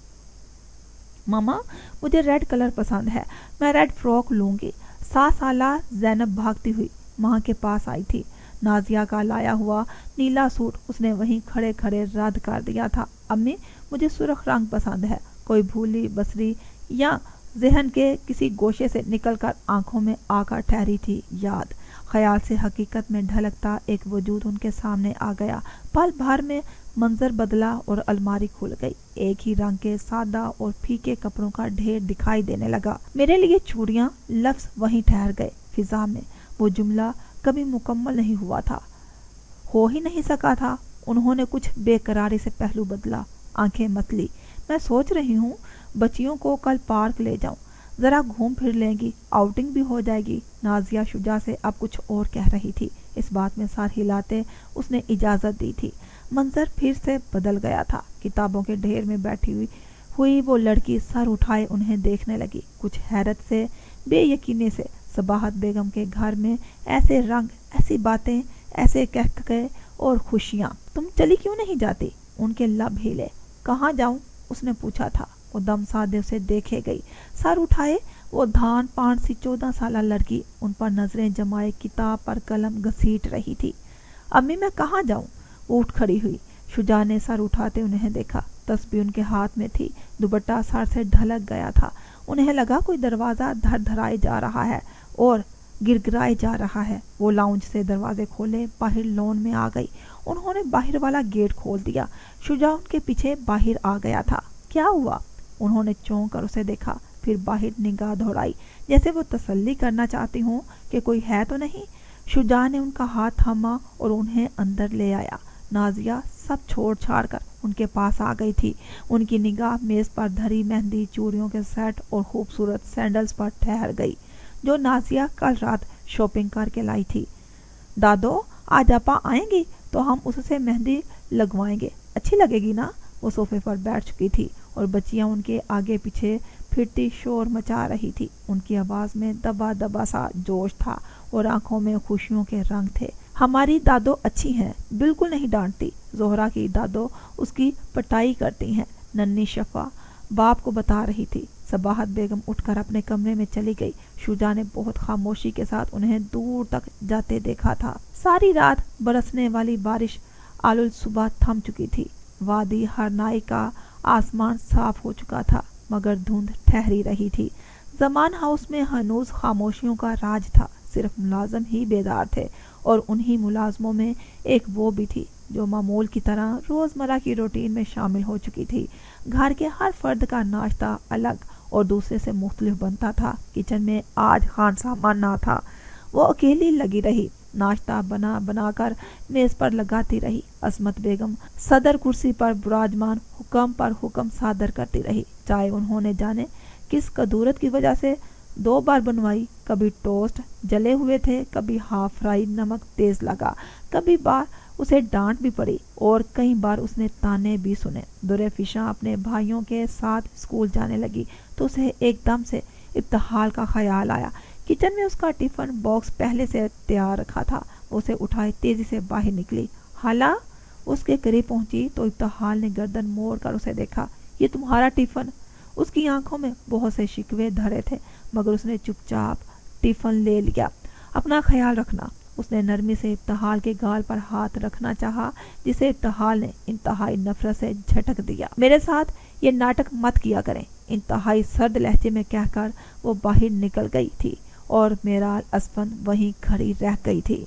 ماما، مجھے ریڈ کلر پسند ہے، میں ریڈ فراک لوں گی۔ 7 سالہ زینب بھاگتی ہوئی ماں کے پاس آئی تھی۔ نازیہ کا لایا ہوا نیلا سوٹ اس نے وہیں کھڑے کھڑے رد کر دیا تھا۔ امی، مجھے سرخ رنگ پسند ہے۔ کوئی بھولی بسری یا ذہن کے کسی گوشے سے نکل کر آنکھوں میں آ کر ٹھہری تھی یاد۔ خیال سے حقیقت میں ڈھلکتا ایک وجود ان کے سامنے آ گیا۔ پل بھر میں منظر بدلا اور الماری کھل گئی۔ ایک ہی رنگ کے سادہ اور پھیکے کپڑوں کا ڈھیر دکھائی دینے لگا۔ میرے لیے چوڑیاں، لفظ وہیں ٹھہر گئے فضا میں۔ وہ جملہ کبھی مکمل نہیں ہوا تھا، ہو ہی نہیں سکا تھا۔ انہوں نے کچھ بے قراری سے پہلو بدلا، آنکھیں متلی۔ میں سوچ رہی ہوں بچیوں کو کل پارک لے جاؤں، ذرا گھوم پھر لیں گی، آؤٹنگ بھی ہو جائے گی۔ نازیہ شجاع سے اب کچھ اور کہہ رہی تھی۔ اس بات میں سر ہلاتے اس نے اجازت دی تھی۔ منظر پھر سے بدل گیا تھا۔ کتابوں کے ڈھیر میں بیٹھی ہوئی وہ لڑکی سر اٹھائے انہیں دیکھنے لگی، کچھ حیرت سے، بے یقینی سے۔ صباحت بیگم کے گھر میں ایسے رنگ، ایسی باتیں، ایسے کہکھے اور خوشیاں۔ تم چلی کیوں نہیں جاتی؟ ان کے لب ہلے۔ کہاں جاؤں؟ اس نے پوچھا تھا۔ وہ دم سادے اسے دیکھے گئی، سر اٹھائے۔ وہ دھان پان سی 14 سالہ لڑکی ان پر نظریں جمائے کتاب پر قلم گھسیٹ رہی تھی۔ امی میں کہاں جاؤں؟ وہ اٹھ کھڑی ہوئی۔ شجاع نے سر اٹھاتے انہیں دیکھا۔ تسبیح ان کے ہاتھ میں تھی، دوپٹہ سر سے ڈھلک گیا تھا۔ انہیں لگا کوئی دروازہ دھر دھرائے جا رہا ہے اور گرگرائے جا رہا ہے۔ وہ لاؤنج سے دروازے کھولے، باہر لون میں آ گئی۔ انہوں نے باہر والا گیٹ کھول دیا۔ شجاع ان کے پیچھے باہر آ گیا تھا۔ کیا ہوا؟ انہوں نے چونک کر اسے دیکھا، پھر باہر نگاہ دہرائی، جیسے وہ تسلی کرنا چاہتی ہوں کہ کوئی ہے تو نہیں۔ شجاع نے ان کا ہاتھ تھاما اور انہیں اندر لے آیا۔ نازیہ سب چھوڑ چھاڑ کر ان کے پاس آ گئی تھی۔ ان کی نگاہ میز پر دھری مہندی، چوڑیوں کے سیٹ اور خوبصورت سینڈلز پر ٹھہر گئی جو نازیہ کل رات شاپنگ کر کے لائی تھی۔ دادو، آج آپا آئیں گی تو ہم اس سے مہندی لگوائیں گے، اچھی لگے گی نا؟ وہ صوفے پر بیٹھ چکی تھی اور بچیاں ان کے آگے پیچھے پھرتی شور مچا رہی تھی۔ ان کی آواز میں دبا دبا سا جوش تھا اور آنکھوں میں خوشیوں کے رنگ تھے۔ ہماری دادو اچھی ہیں، بالکل نہیں ڈانٹتی۔ زہرا کی دادو اس کی پٹائی کرتی ہیں، ننھی شفا باپ کو بتا رہی تھی۔ صباحت بیگم اٹھ کر اپنے کمرے میں چلی گئی۔ شجاع نے بہت خاموشی کے ساتھ انہیں دور تک جاتے دیکھا تھا۔ ساری رات برسنے والی بارش صبح تھم چکی تھی۔ وادی ہرنائی کا آسمان صاف ہو چکا تھا، مگر دھند ٹھہری رہی تھی۔ زمان ہاؤس میں ہنوز خاموشیوں کا راج تھا، صرف ملازم ہی بیدار تھے، اور انہی ملازموں میں ایک وہ بھی تھی جو معمول کی طرح روزمرہ کی روٹین میں شامل ہو چکی تھی۔ گھر کے ہر فرد کا ناشتہ الگ اور دوسرے سے مختلف بنتا تھا۔ کچن میں آج خان سامان نہ تھا۔ وہ اکیلی لگی رہی، ناشتہ بنا بنا کر میز پر لگاتی رہی۔ عصمت بیگم صدر کرسی پر براجمان حکم پر حکم صادر کرتی رہی۔ چائے انہوں نے جانے کس قدورت کی وجہ سے 2 بار بنوائی۔ کبھی ٹوسٹ جلے ہوئے تھے، کبھی ہاف فرائی نمک تیز لگا، کبھی بار اسے ڈانٹ بھی پڑی اور کئی بار اس نے تانے بھی سنے۔ درے فشاں اپنے بھائیوں کے ساتھ اسکول جانے لگی تو اسے ایک دم سے ابتحال کا خیال آیا۔ کچن میں اس کا ٹفن باکس پہلے سے تیار رکھا تھا۔ وہ اسے اٹھائے تیزی سے باہر نکلی۔ حالا اس کے قریب پہنچی تو ابتحال نے گردن موڑ کر اسے دیکھا۔ یہ تمہارا ٹفن؟ اس کی آنکھوں میں بہت سے شکوے دھرے تھے، مگر اس نے چپ چاپ ٹفن لے لیا۔ اپنا خیال رکھنا۔ اس نے نرمی سے ابتحال کے گال پر ہاتھ رکھنا چاہا، جسے ابتحال نے انتہائی نفرت سے جھٹک دیا۔ میرے ساتھ یہ ناٹک مت کیا کریں، انتہائی سرد لہجے میں کہہ کر وہ باہر نکل گئی تھی اور میرال اسفن وہیں کھڑی رہ گئی تھی۔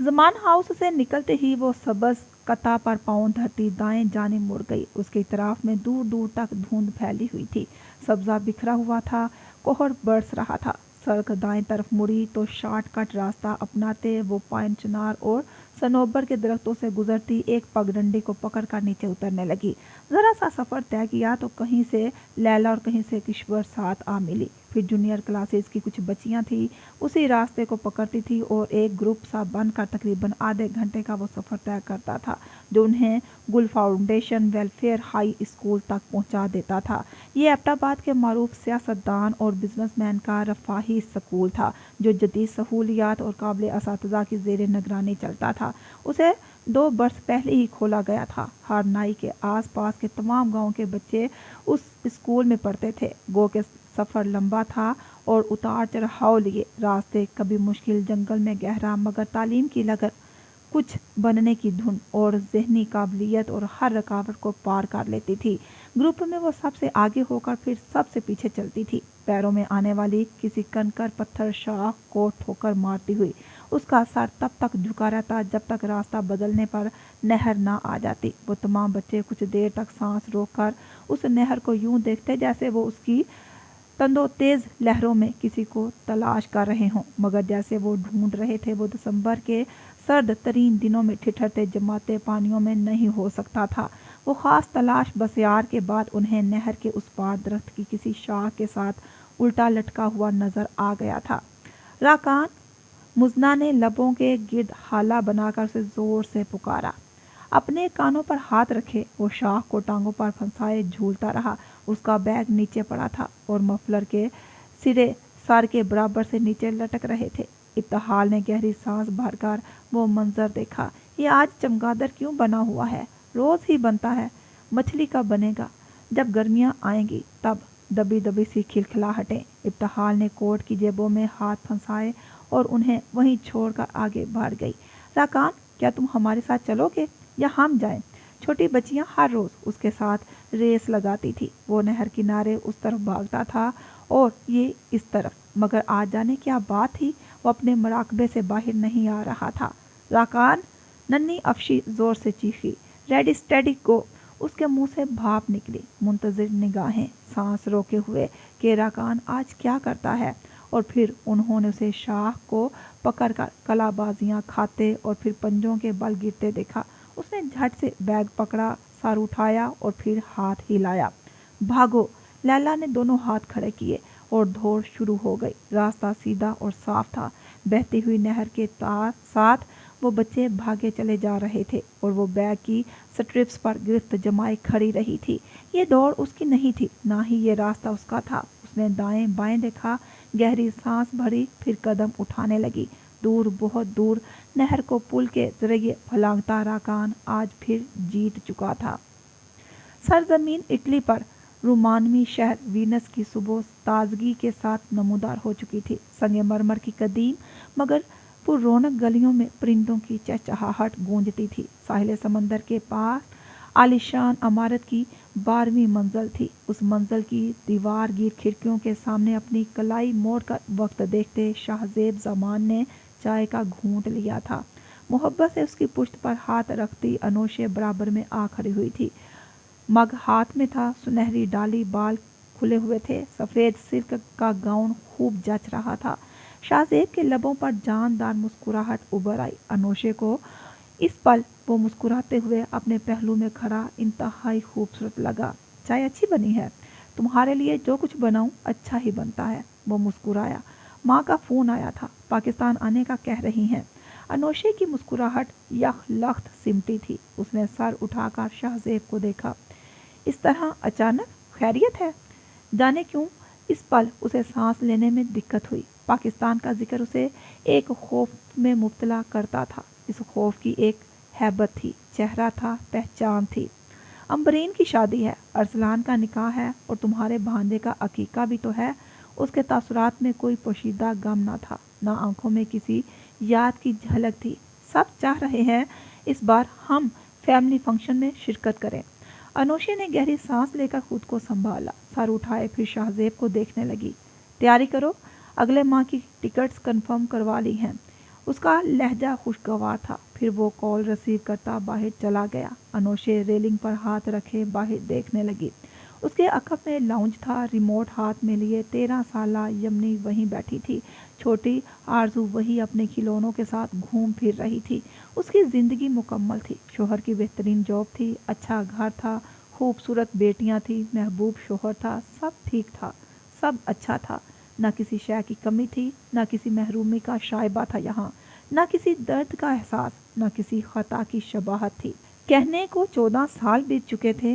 زمان ہاؤس سے نکلتے ہی وہ سبز قطع پر پاؤں دھرتی دائیں جانب مڑ گئی۔ اس کے اطراف میں دور دور تک دھند پھیلی ہوئی تھی، سبزہ بکھرا ہوا تھا، کوہر برس رہا تھا۔ سڑک دائیں طرف مڑی تو شارٹ کٹ راستہ اپناتے وہ پائن چنار اور صنوبر کے درختوں سے گزرتی ایک پگڈنڈی کو پکڑ کر نیچے اترنے لگی۔ ذرا سا سفر طے کیا تو کہیں سے لیلا اور کہیں سے کشور ساتھ آ ملی۔ پھر جونیئر کلاسز کی کچھ بچیاں تھیں، اسی راستے کو پکڑتی تھی اور ایک گروپ سا بن کر تقریباً آدھے گھنٹے کا وہ سفر طے کرتا تھا جو انہیں گل فاؤنڈیشن ویلفیئر ہائی اسکول تک پہنچا دیتا تھا۔ یہ ایبٹ آباد کے معروف سیاستدان اور بزنس مین کا رفاہی اسکول تھا جو جدید سہولیات اور قابل اساتذہ کی زیر نگرانی چلتا تھا۔ اسے 2 برس پہلے ہی کھولا گیا تھا۔ ہرنائی کے آس پاس کے تمام گاؤں کے بچے اس اسکول میں پڑھتے تھے۔ گو کہ سفر لمبا تھا اور اتار چڑھاؤ لیے راستے کبھی مشکل، جنگل میں گہرا، مگر تعلیم کی لگر कुछ बनने की धुन और ज़हनी काबिलियत और हर रुकावट को पार कर लेती थी। ग्रुप में वो सबसे आगे होकर फिर सबसे पीछे चलती थी। पैरों में आने वाली किसी कंकड़ पत्थर शाख को ठोकर मारती हुई उसका सर तब तक झुका रहता जब तक रास्ता बदलने पर नहर ना आ जाती। वो तमाम बच्चे कुछ देर तक सांस रोककर उस नहर को यूं देखते जैसे वो उसकी तंदो तेज लहरों में किसी को तलाश कर रहे हों, मगर जैसे वो ढूंढ रहे थे वो दिसंबर के सर्द तरीन दिनों में ठिठरते जमाते पानियों में नहीं हो सकता था। वो खास तलाश बसियार के बाद उन्हें नहर के उस पार दरख्त की किसी शाख के साथ उल्टा लटका हुआ नजर आ गया था। राकान मुजना ने लबों के गिर्द हाला बनाकर उसे जोर से पुकारा। अपने कानों पर हाथ रखे वो शाख को टांगों पर फंसाए झूलता रहा। उसका बैग नीचे पड़ा था और मफलर के सिरे सर के बराबर से नीचे लटक रहे थे। इब्तिहाल ने गहरी सांस भरकर वो मंजर देखा। ये आज चमगादड़ क्यों बना हुआ है? रोज ही बनता है। मछली कब बनेगा? जब गर्मियां आएंगी तब। दबी दबी सी खिलखिलाहटें। इब्तिहाल ने कोट की जेबों में हाथ फंसाए और उन्हें वहीं छोड़कर आगे बढ़ गई। राकान, क्या तुम हमारे साथ चलोगे या हम जाएं? छोटी बच्चियां हर रोज उसके साथ रेस लगाती थी। वो नहर किनारे उस तरफ भागता था और ये इस तरफ, मगर आज जाने क्या बात थी, वो अपने मराकबे से बाहर नहीं आ रहा था। राकान, नन्ही अफशी जोर से चीखी। रेडी स्टेडी गो। उसके मुंह से भाप निकली। मुंतजिर निगाहें सांस रोके हुए कि राकान आज क्या करता है। और फिर उन्होंने उसे शाख को पकड़कर कलाबाजियां खाते और फिर पंजों के बल गिरते देखा। उसने झट से बैग पकड़ा, सर उठाया और फिर हाथ हिलाया। भागो! लैला ने दोनों हाथ खड़े किए और दौड़ शुरू हो गई। रास्ता सीधा और साफ था। बहती हुई नहर के साथ वो बच्चे भागे चले जा रहे थे और वो बैग की स्ट्रिप्स पर गिरफ्त जमाए खड़ी रही थी। ये दौड़ उसकी नहीं थी, ना ही ये रास्ता उसका था। उसने दाएं बाएं देखा, गहरी सांस भरी, फिर कदम उठाने लगी। दूर, बहुत दूर, नहर को पुल के जरिए फलांगता राकान आज फिर जीत चुका था। सरजमीन इटली पर रोमानवी शहर वीनस की सुबह ताजगी के साथ नमूदार हो चुकी थी। संगमरमर की कदीम मगर पुररौनक गलियों में परिंदों की चहचहाहट गूंजती थी। साहिल समंदर के पास आलीशान इमारत की 12वीं मंजिल थी। उस मंजिल की दीवार गिर खिड़कियों के सामने अपनी कलाई मोड़ कर वक्त देखते शाहजेब जमान ने चाय का घूंट लिया था। मोहब्बत से उसकी पुश्त पर हाथ रखती अनोशे बराबर में आ खड़ी हुई थी। मग हाथ में था, सुनहरी डाली बाल खुले हुए थे, सफ़ेद सिल्क का गाउन खूब जच रहा था। शाहजेब के लबों पर जानदार मुस्कुराहट उभर आई। अनोशे को इस पल वो मुस्कुराते हुए अपने पहलू में खड़ा इंतहाई खूबसूरत लगा। चाय अच्छी बनी है? तुम्हारे लिए जो कुछ बनाऊं अच्छा ही बनता है। वो मुस्कुराया। माँ का फ़ोन आया था, पाकिस्तान आने का कह रही हैं। अनोशे की मुस्कुराहट यख लख्त सिमटी थी। उसने सर उठाकर शाहजेब को देखा। इस तरह अचानक? खैरियत है? जाने क्यों इस पल उसे सांस लेने में दिक्कत हुई। पाकिस्तान का जिक्र उसे एक खौफ में मुब्तला करता था। इस खौफ की एक हैबत थी, चेहरा था, पहचान थी। अम्बरीन की शादी है, अरसलान का निकाह है और तुम्हारे भांजे का अकीका भी तो है। उसके तासुरात में कोई पोशीदा गम ना था, ना आंखों में किसी याद की झलक थी। सब चाह रहे हैं इस बार हम फैमिली फंक्शन में शिरकत करें। अनोशे ने गहरी सांस लेकर खुद को संभाला, सर उठाए, फिर शाहजेब को देखने लगी। तैयारी करो, अगले माह की टिकट्स कंफर्म करवा ली हैं। उसका लहजा खुशगवार था। फिर वो कॉल रिसीव करता बाहर चला गया। अनोशे रेलिंग पर हाथ रखे बाहर देखने लगी। उसके अकब में लाउंज था। रिमोट हाथ में लिए 13 साला यमनी वहीं बैठी थी। छोटी आरजू वही अपने खिलौनों के साथ घूम फिर रही थी। उसकी ज़िंदगी मुकम्मल थी। शोहर की बेहतरीन जॉब थी, अच्छा घर था, खूबसूरत बेटियां थी, महबूब शोहर था, सब ठीक था, सब अच्छा था। न किसी शय की कमी थी, न किसी महरूमी का शायबा था यहाँ, न किसी दर्द का एहसास, न किसी खता की शबाहत थी। कहने को 14 साल बीत चुके थे,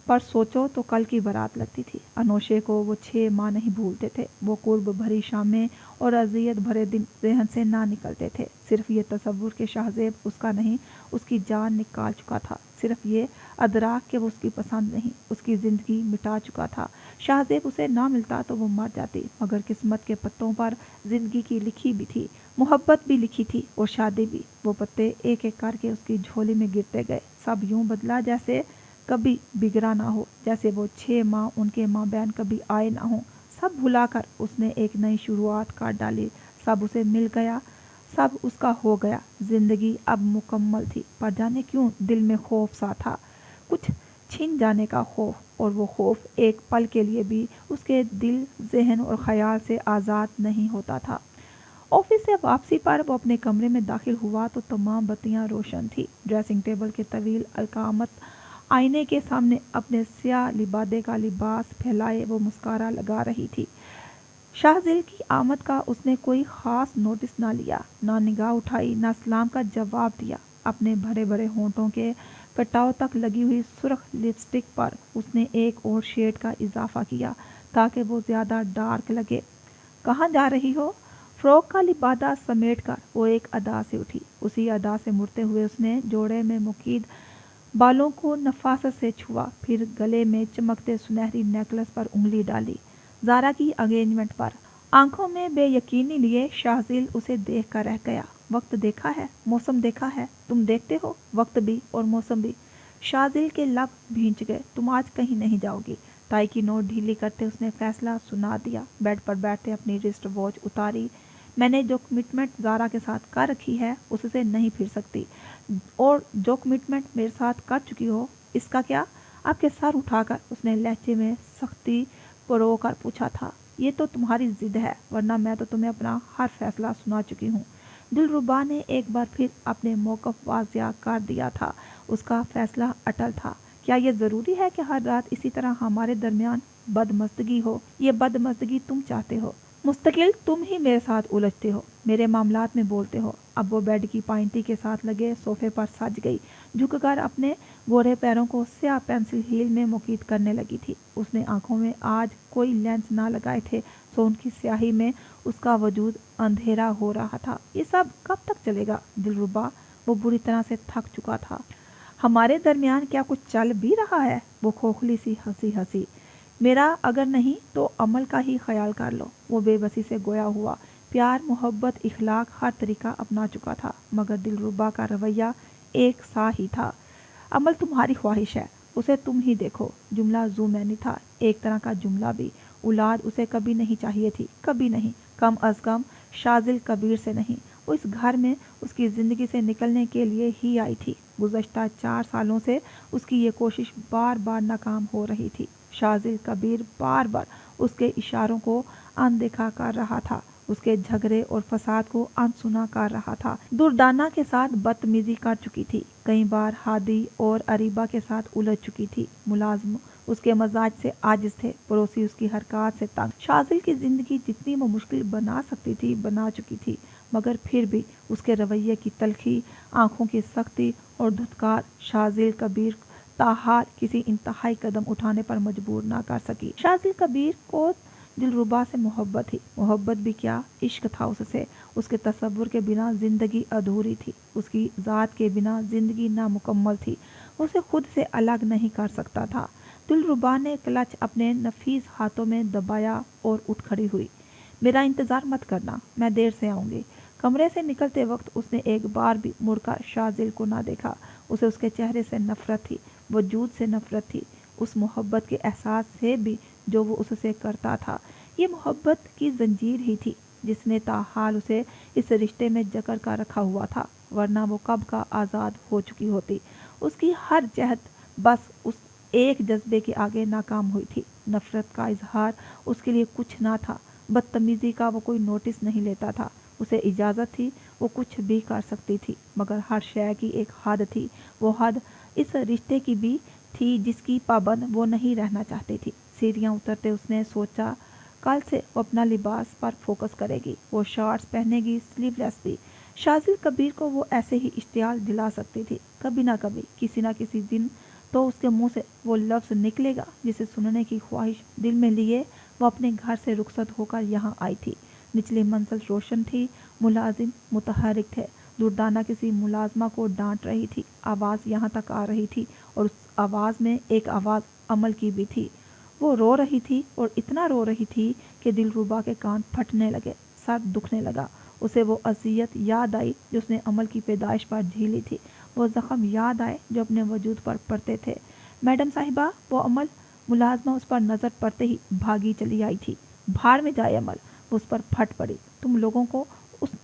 पर सोचो तो कल की बारात लगती थी। अनोशे को वो 6 माह नहीं भूलते थे। वो कुर्ब भरी शामें और अजियत भरे दिन जहन से ना निकलते थे। सिर्फ ये तसव्वुर के शाहजेब उसका नहीं, उसकी जान निकाल चुका था। सिर्फ ये अदराक के वो उसकी पसंद नहीं, उसकी ज़िंदगी मिटा चुका था। शाहजेब उसे ना मिलता तो वो मर जाती, मगर किस्मत के पत्तों पर जिंदगी की लिखी भी थी, मोहब्बत भी लिखी थी और शादी भी। वो पत्ते एक एक करके उसकी झोली में गिरते गए। सब यूं बदला जैसे कभी बिगड़ा ना हो, जैसे वो 6 माह उनके माँ बहन कभी आए ना हो। सब भुलाकर उसने एक नई शुरुआत कर डाली। सब उसे मिल गया, सब उसका हो गया। जिंदगी अब मुकम्मल थी, पर जाने क्यों दिल में खौफ सा था, कुछ छिन जाने का खौफ। और वो खौफ एक पल के लिए भी उसके दिल, ज़हन और ख्याल से आज़ाद नहीं होता था। ऑफिस से वापसी पर वो अपने कमरे में दाखिल हुआ तो तमाम बत्तियां रोशन थी। ड्रेसिंग टेबल के तवील अलकामत आईने के सामने अपने स्याह लिबादे का लिबास फैलाए वो मुस्कारा लगा रही थी। शाहजिल की आमद का उसने कोई ख़ास नोटिस ना लिया, ना निगाह उठाई, ना सलाम का जवाब दिया। अपने भरे भरे होंठों के कटाव तक लगी हुई सुर्ख लिपस्टिक पर उसने एक और शेड का इजाफा किया ताकि वो ज़्यादा डार्क लगे। कहाँ जा रही हो? फ्रॉक का लिबादा समेट कर वो एक अदा से उठी। उसी अदा से मुड़ते हुए उसने जोड़े में मुकीद बालों को नफासत से छुआ, फिर गले में चमकते सुनहरी नेकलेस पर उंगली डाली, ज़ारा की एंगेजमेंट पर। आंखों में बेयकीनी लिए शाहजिल उसे देख कर रह गया। वक्त देखा है, मौसम देखा है, तुम देखते हो वक्त भी और मौसम भी। शाहजिल के लब भींच गए। तुम आज कहीं नहीं जाओगी। टाई की नोट ढीली करते उसने फैसला सुना दिया। बेड पर बैठते अपनी रिस्ट वॉच उतारी। मैंने जो कमिटमेंट ज़ारा के साथ कर रखी है उससे नहीं फिर सकती, और जो कमिटमेंट मेरे साथ कर चुकी हो इसका क्या? आपके सर उठाकर उसने लहजे में सख्ती परो कर पूछा था। ये तो तुम्हारी जिद है, वरना मैं तो तुम्हें अपना हर फैसला सुना चुकी हूँ। दिलरुबा ने एक बार फिर अपने मौक़िफ़ वाज़िया कर दिया था। उसका फैसला अटल था। क्या ये ज़रूरी है कि हर रात इसी तरह हमारे दरमियान बदमज़गी हो? ये बदमज़गी तुम चाहते हो। मुस्तकिल तुम ही मेरे साथ उलझते हो, मेरे मामलात में बोलते हो। अब वो बेड की पाइंटी के साथ लगे सोफे पर सज गई, झुककर अपने गोरे पैरों को स्याह पेंसिल हील में मुकीद करने लगी थी। उसने आंखों में आज कोई लेंस ना लगाए थे, सो उनकी स्याही में उसका वजूद अंधेरा हो रहा था। ये सब कब तक चलेगा दिलरुबा? वो बुरी तरह से थक चुका था। हमारे दरमियान क्या कुछ चल भी रहा है? वो खोखली सी हंसी हंसी। मेरा अगर नहीं तो अमल का ही ख्याल कर लो। वो बेबसी से गोया हुआ। प्यार, मोहब्बत, इखलाक हर तरीका अपना चुका था, मगर दिलरुबा का रवैया एक सा ही था। अमल तुम्हारी ख्वाहिश है, उसे तुम ही देखो। जुमला ज़ुमैनी था, एक तरह का जुमला भी। औलाद उसे कभी नहीं चाहिए थी, कभी नहीं, कम अज़ कम शाजिल कबीर से नहीं। वो इस घर में उसकी ज़िंदगी से निकलने के लिए ही आई थी। गुज़श्ता 4 सालों से उसकी ये कोशिश बार बार नाकाम हो रही थी। शाजिल कबीर बार बार उसके इशारों को अनदेखा कर रहा था, उसके झगड़े और फसाद को अनसुना कर रहा था। दुर्दाना के साथ बदतमीजी कर चुकी थी, कई बार हादी और अरीबा के साथ उलझ चुकी थी। मुलाजिम उसके मजाज से आजिज थे, पड़ोसी उसकी हरकत से तंग। शाजिल की जिंदगी जितनी वो मुश्किल बना सकती थी बना चुकी थी, मगर फिर भी उसके रवैये की तलखी, आंखों की सख्ती और धुतकार शाजिल कबीर ताहार किसी इंतहाई कदम उठाने पर मजबूर ना कर सकी। शाजिल कबीर को दिलरुबा से मोहब्बत थी। मोहब्बत भी क्या, इश्क था उससे। उसके तसव्वुर के बिना जिंदगी अधूरी थी, उसकी ज़ात के बिना जिंदगी नामुकम्मल थी। उसे खुद से अलग नहीं कर सकता था। दिलरुबा ने क्लच अपने नफीस हाथों में दबाया और उठ खड़ी हुई। मेरा इंतज़ार मत करना, मैं देर से आऊँगी। कमरे से निकलते वक्त उसने एक बार भी मुड़कर शाजिल को ना देखा। उसे उसके चेहरे से नफरत थी, वजूद से नफरत थी, उस मोहब्बत के एहसास से भी जो वो उससे करता था। ये मोहब्बत की जंजीर ही थी जिसने ताहाल उसे इस रिश्ते में जकड़ कर रखा हुआ था, वरना वो कब का आज़ाद हो चुकी होती। उसकी हर जहद बस उस एक जज्बे के आगे नाकाम हुई थी। नफरत का इजहार उसके लिए कुछ ना था, बदतमीजी का वो कोई नोटिस नहीं लेता था। उसे इजाज़त थी, वो कुछ भी कर सकती थी, मगर हर शय की एक हद थी। वो हद इस रिश्ते की भी थी जिसकी पाबंद वो नहीं रहना चाहती थी। सीढ़ियाँ उतरते उसने सोचा, कल से वो अपना लिबास पर फोकस करेगी। वो शॉर्ट्स पहनेगी, स्लीवलेस भी। शाजिल कबीर को वो ऐसे ही इश्तियाल दिला सकती थी। कभी ना कभी, किसी ना किसी दिन तो उसके मुंह से वो लफ्ज़ निकलेगा जिसे सुनने की ख्वाहिश दिल में लिए वो अपने घर से रुखसत होकर यहाँ आई थी। निचली मंजिल रोशन थी, मुलाजिम मुतहरिक थे। दुर्दाना किसी मुलाजमा को डांट रही थी। आवाज़ यहाँ तक आ रही थी और उस आवाज़ में एक आवाज़ अमल की भी थी। वो रो रही थी और इतना रो रही थी कि दिलरुबा के कान फटने लगे, सर दुखने लगा। उसे वो अज़ियत याद आई जो उसने अमल की पैदाइश पर झेली थी, वो ज़ख्म याद आए जो अपने वजूद पर पड़ते थे। मैडम साहिबा, वो अमल। मुलाजमा उस पर नज़र पड़ते ही भागी चली आई थी। भाड़ में जाए अमल, वो उस पर फट पड़ी। तुम लोगों को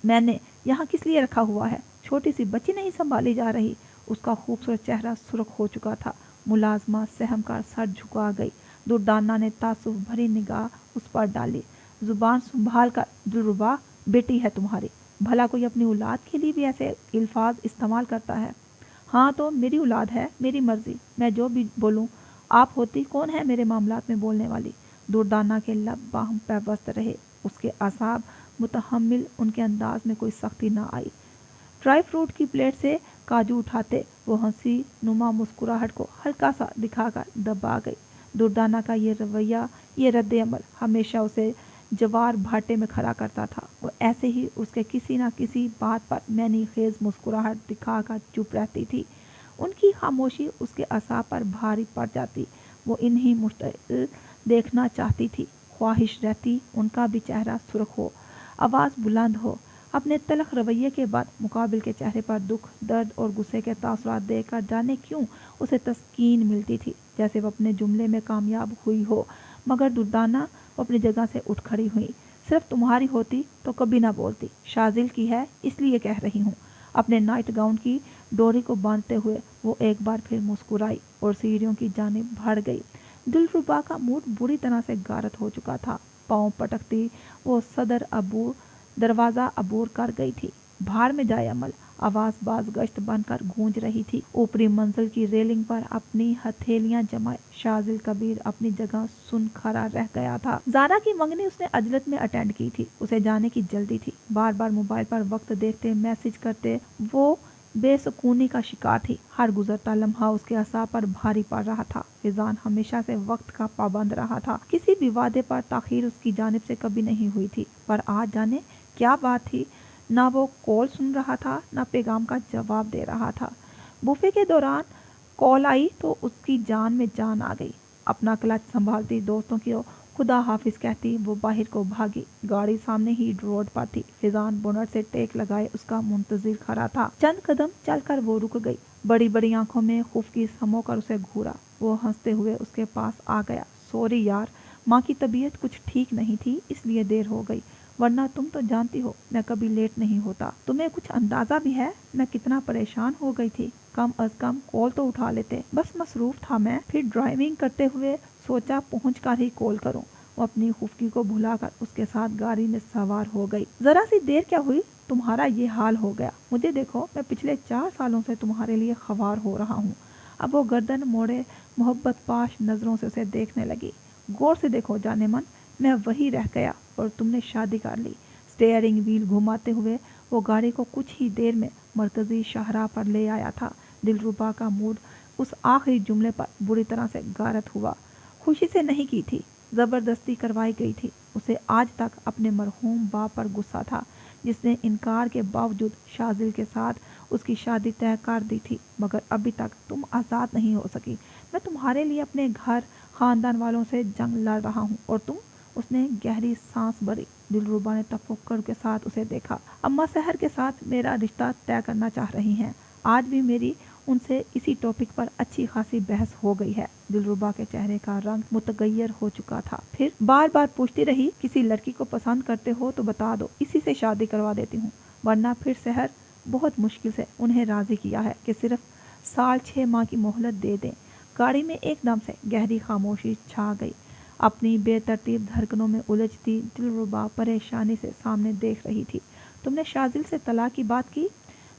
मैंने यहाँ किस लिए रखा हुआ है? छोटी सी बच्ची नहीं संभाली जा रही? उसका खूबसूरत चेहरा सुर्ख हो चुका था। मुलाजमा सहम कर सर झुका गई। दुर्दाना ने तासुफ भरी निगाह उस पर डाली। जुबान संभाल कर दिलरुबा, बेटी है तुम्हारी। भला कोई अपनी औलाद के लिए भी ऐसे अल्फाज इस्तेमाल करता है? हाँ तो मेरी औलाद है, मेरी मर्जी, मैं जो भी बोलूँ। आप होती कौन है मेरे मामलात में बोलने वाली? दुर्दाना के लब बाहम पैवस्त रहे। उसके असाब मुतहम्मिल, उनके अंदाज में कोई सख्ती ना आई। ड्राई फ्रूट की प्लेट से काजू उठाते वो हंसी नुमा मुस्कुराहट को हल्का सा दिखाकर दबा गई। दुर्दाना का ये रवैया, ये रद्द अमल हमेशा उसे जवार भाटे में खड़ा करता था। वो ऐसे ही उसके किसी न किसी बात पर मैनी खेज मुस्कुराहट दिखाकर चुप रहती थी। उनकी खामोशी उसके असाब पर भारी पड़ जाती। वो इन्हीं मुश्तिल देखना चाहती थी। ख्वाहिश रहती उनका भी चेहरा सुर्ख हो, आवाज़ बुलंद हो। अपने तलख रवैये के बाद मुकाबिल के चेहरे पर दुख, दर्द और गुस्से के तासुरात देखकर जाने क्यों उसे तस्कीन मिलती थी, जैसे वो अपने जुमले में कामयाब हुई हो। मगर दुर्दाना वो अपनी जगह से उठ खड़ी हुई। सिर्फ तुम्हारी होती तो कभी ना बोलती। शाजिल की है इसलिए कह रही हूँ। अपने नाइट गाउन की डोरी को बांधते हुए वो एक बार फिर मुस्कुराई और सीढ़ियों की जानिब बढ़ गई। दिलरुबा का मूड बुरी तरह से गारत हो चुका था। पाँव पटकती वो सदर अबूर दरवाज़ा अबूर कर गई थी। भाड़ में जाए अमल, आवाज़ बाज गश्त बनकर गूंज रही थी। ऊपरी मंजिल की रेलिंग पर अपनी हथेलियां जमाए शाजिल कबीर अपनी जगह सुन खड़ा रह गया था। ज़ारा की मंगनी उसने अजलत में अटेंड की थी। उसे जाने की जल्दी थी। बार बार मोबाइल पर वक्त देखते, मैसेज करते वो बेसुकूनी का शिकार थी। हर गुजरता लम्हा उसके असा पर भारी पड़ रहा था। फिजान हमेशा से वक्त का पाबंद रहा था। किसी भी वादे पर ताखीर उसकी जानिब से कभी नहीं हुई थी। पर आज जाने क्या बात थी, ना वो कॉल सुन रहा था, ना पैगाम का जवाब दे रहा था। बुफे के दौरान कॉल आई तो उसकी जान में जान आ गई। अपना क्लच संभालती दोस्तों की खुदा हाफिज कहती वो बाहर को भागी। गाड़ी सामने ही रोड पर थी। फिजान बोनट से टेक लगाए उसका मुंतजिर खड़ा था। चंद कदम चलकर वो रुक गई। बड़ी बड़ी आंखों में खौफ की समोकर उसे घूरा। वो हंसते हुए उसके पास आ गया। सॉरी यार, माँ की तबीयत कुछ ठीक नहीं थी इसलिए देर हो गई, वरना तुम तो जानती हो मैं कभी लेट नहीं होता। तुम्हें कुछ अंदाजा भी है मैं कितना परेशान हो गई थी? कम अज कम कॉल तो उठा लेते। बस मसरूफ था मैं। फिर ड्राइविंग करते हुए सोचा पहुँच कर ही कॉल करूँ। वो अपनी खुफकी को भुलाकर उसके साथ गाड़ी में सवार हो गई। जरा सी देर क्या हुई, तुम्हारा ये हाल हो गया। मुझे देखो, मैं पिछले 4 सालों से तुम्हारे लिए ख्वार हो रहा हूँ। अब वो गर्दन मोड़े मोहब्बत पाश नजरों से उसे देखने लगी। गौर से देखो जाने मन, मैं वही रह गया और तुमने शादी कर ली। स्टेयरिंग व्हील घुमाते हुए वो गाड़ी को कुछ ही देर में मरकजी शाहराह पर ले आया था। दिलरुबा का मूड उस आखिरी जुमले पर बुरी तरह से गारत हुआ। खुशी से नहीं की थी, ज़बरदस्ती करवाई गई थी। उसे आज तक अपने मरहूम बाप पर गुस्सा था जिसने इनकार के बावजूद शाजिल के साथ उसकी शादी तय कर दी थी। मगर अभी तक तुम आज़ाद नहीं हो सकी। मैं तुम्हारे लिए अपने घर खानदान वालों से जंग लड़ रहा हूँ और तुम। उसने गहरी सांस भरी। दिलरुबा ने तफक्कुर के साथ उसे देखा। अम्मा सहर के साथ मेरा रिश्ता तय करना चाह रही हैं। आज भी मेरी उनसे इसी टॉपिक पर अच्छी खासी बहस हो गई है। दिलरुबा के चेहरे का रंग मुतगैर हो चुका था। फिर बार बार पूछती रही, किसी लड़की को पसंद करते हो तो बता दो, इसी से शादी करवा देती हूँ। वरना फिर सहर बहुत मुश्किल से उन्हें राजी किया है कि सिर्फ 6.5 माह की मोहलत दे दें। गाड़ी में एकदम से गहरी खामोशी छा गई। अपनी बेतरतीब धड़कनों में उलझती दिलरुबा परेशानी से सामने देख रही थी। तुमने शाजिल से तलाक की बात की?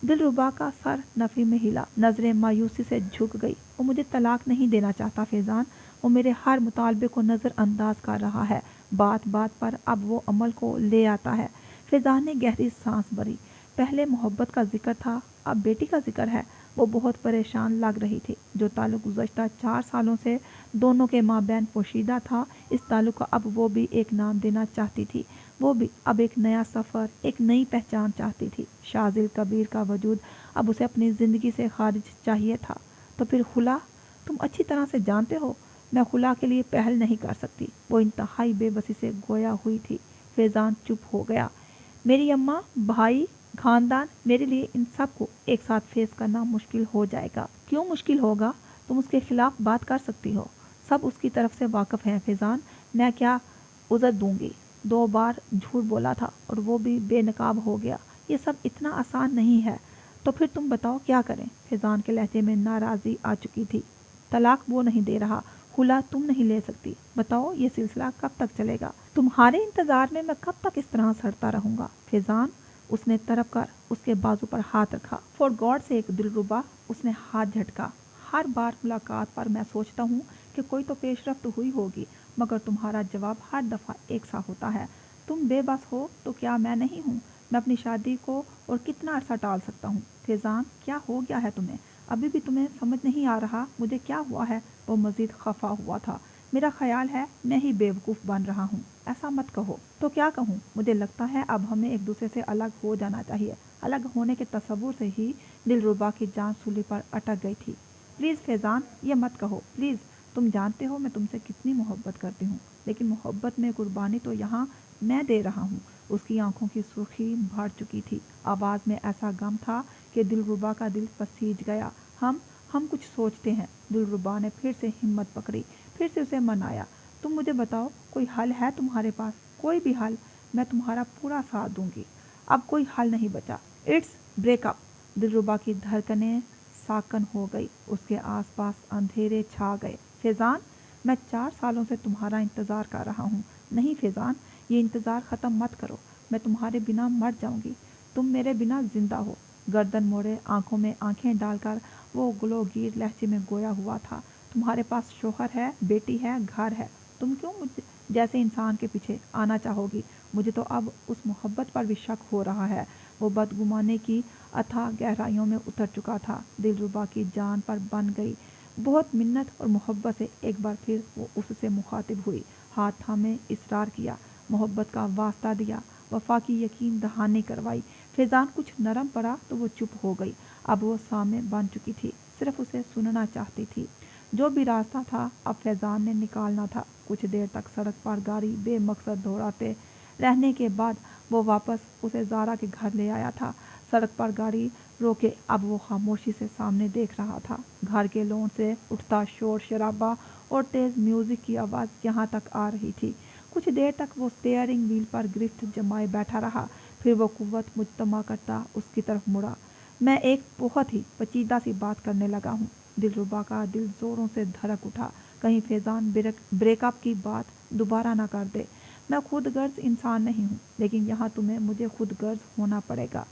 दिलरुबा का सर नफी में हिला। नजरें मायूसी से झुक गई। वो मुझे तलाक नहीं देना चाहता फैजान। वो मेरे हर मुतालबे को नज़रअंदाज कर रहा है। बात बात पर अब वो अमल को ले आता है। फैजान ने गहरी सांस भरी। पहले मोहब्बत का जिक्र था, अब बेटी का जिक्र है। वो बहुत परेशान लग रही थी। जो ताल्लुक गुज़श्ता 4 सालों से दोनों के माबैन पोशीदा था, इस ताल्लुक का अब वो भी एक नाम देना चाहती थी। वो भी अब एक नया सफ़र, एक नई पहचान चाहती थी। शाजिल कबीर का वजूद अब उसे अपनी ज़िंदगी से खारिज चाहिए था। तो फिर खुला, तुम अच्छी तरह से जानते हो मैं खुला के लिए पहल नहीं कर सकती। वो इंतहाई बेबसी से गोया हुई थी। फैजान चुप हो गया। मेरी अम्मा, भाई, खानदान, मेरे लिए इन सब को एक साथ फेस करना मुश्किल हो जाएगा। क्यों मुश्किल होगा? तुम उसके खिलाफ बात कर सकती हो। सब उसकी तरफ से वाकिफ हैं फैजान। मैं क्या उज़र दूंगी? 2 बार झूठ बोला था और वो भी बेनकाब हो गया। ये सब इतना आसान नहीं है। तो फिर तुम बताओ क्या करें? फैजान के लहजे में नाराज़ी आ चुकी थी। तलाक वो नहीं दे रहा, खुला तुम नहीं ले सकती। बताओ ये सिलसिला कब तक चलेगा? तुम्हारे इंतजार में मैं कब तक इस तरह सड़ता रहूंगा? फैजान, उसने तरफ कर उसके बाजू पर हाथ रखा। फॉर गॉड से एक दिलरुबा, उसने हाथ झटका। हर बार मुलाकात पर मैं सोचता हूँ कि कोई तो पेशरफ्त हुई होगी, मगर तुम्हारा जवाब हर दफ़ा एक सा होता है। तुम बेबस हो तो क्या मैं नहीं हूँ? मैं अपनी शादी को और कितना अरसा टाल सकता हूँ? फैजान, क्या हो गया है तुम्हें? अभी भी तुम्हें समझ नहीं आ रहा मुझे क्या हुआ है? वो मजीद खफा हुआ था। मेरा ख्याल है मैं ही बेवकूफ़ बन रहा हूँ। ऐसा मत कहो। तो क्या कहूँ? मुझे लगता है अब हमें एक दूसरे से अलग हो जाना चाहिए। अलग होने के तसव्वुर से ही दिलरुबा की जान सूली पर अटक गई थी। प्लीज़ फैजान, ये मत कहो प्लीज़। तुम जानते हो मैं तुमसे कितनी मोहब्बत करती हूँ, लेकिन मोहब्बत में कुर्बानी तो यहाँ मैं दे रहा हूँ। उसकी आंखों की सुर्खी भर चुकी थी। आवाज़ में ऐसा गम था कि दिलरुबा का दिल पसीज गया। हम कुछ सोचते हैं। दिलरुबा ने फिर से हिम्मत पकड़ी, फिर से उसे मनाया। तुम मुझे बताओ, कोई हल है तुम्हारे पास? कोई भी हल? मैं तुम्हारा पूरा साथ दूंगी। अब कोई हल नहीं बचा। It's breakup. दिलरुबा की धड़कनें साकन हो गई। उसके आसपास अंधेरे छा गए। फैजान, मैं 4 सालों से तुम्हारा इंतज़ार कर रहा हूँ। नहीं फैजान, ये इंतज़ार ख़त्म मत करो। मैं तुम्हारे बिना मर जाऊंगी। तुम मेरे बिना जिंदा हो। गर्दन मोड़े, आंखों में आंखें डालकर वो गलोगीर लहजे में गोया हुआ था। तुम्हारे पास शोहर है, बेटी है, घर है। तुम क्यों मुझे जैसे इंसान के पीछे आना चाहोगी? मुझे तो अब उस मोहब्बत पर भी शक हो रहा है। वो बदगुमाने की अथाह गहराइयों में उतर चुका था। दिलरुबा की जान पर बन गई। बहुत मिन्नत और मोहब्बत से एक बार फिर वो उससे मुखातिब हुई। हाथ थामे इसरार किया, मोहब्बत का वास्ता दिया, वफा की यकीन दहानी करवाई। फैजान कुछ नरम पड़ा तो वो चुप हो गई। अब वो सामने बन चुकी थी, सिर्फ उसे सुनना चाहती थी। जो भी रास्ता था अब फैजान ने निकालना था। कुछ देर तक सड़क पर गाड़ी बेमकसद दौड़ाते रहने के बाद वो वापस उसे ज़ारा के घर ले आया था। सड़क पर गाड़ी रोके अब वो खामोशी से सामने देख रहा था। घर के लॉन से उठता शोर शराबा और तेज़ म्यूज़िक की आवाज़ यहाँ तक आ रही थी। कुछ देर तक वो स्टीयरिंग व्हील पर गिरफ्त जमाए बैठा रहा। फिर वो कुव्वत मुजतमा करता उसकी तरफ मुड़ा। मैं एक बहुत ही पेचीदा सी बात करने लगा हूँ। दिलरुबा का दिल ज़ोरों से धड़क उठा। कहीं फैजान ब्रेकअप की बात दोबारा ना कर दे। मैं खुद गर्ज इंसान नहीं हूँ, लेकिन यहाँ तुम्हें मुझे खुद गर्ज होना पड़ेगा।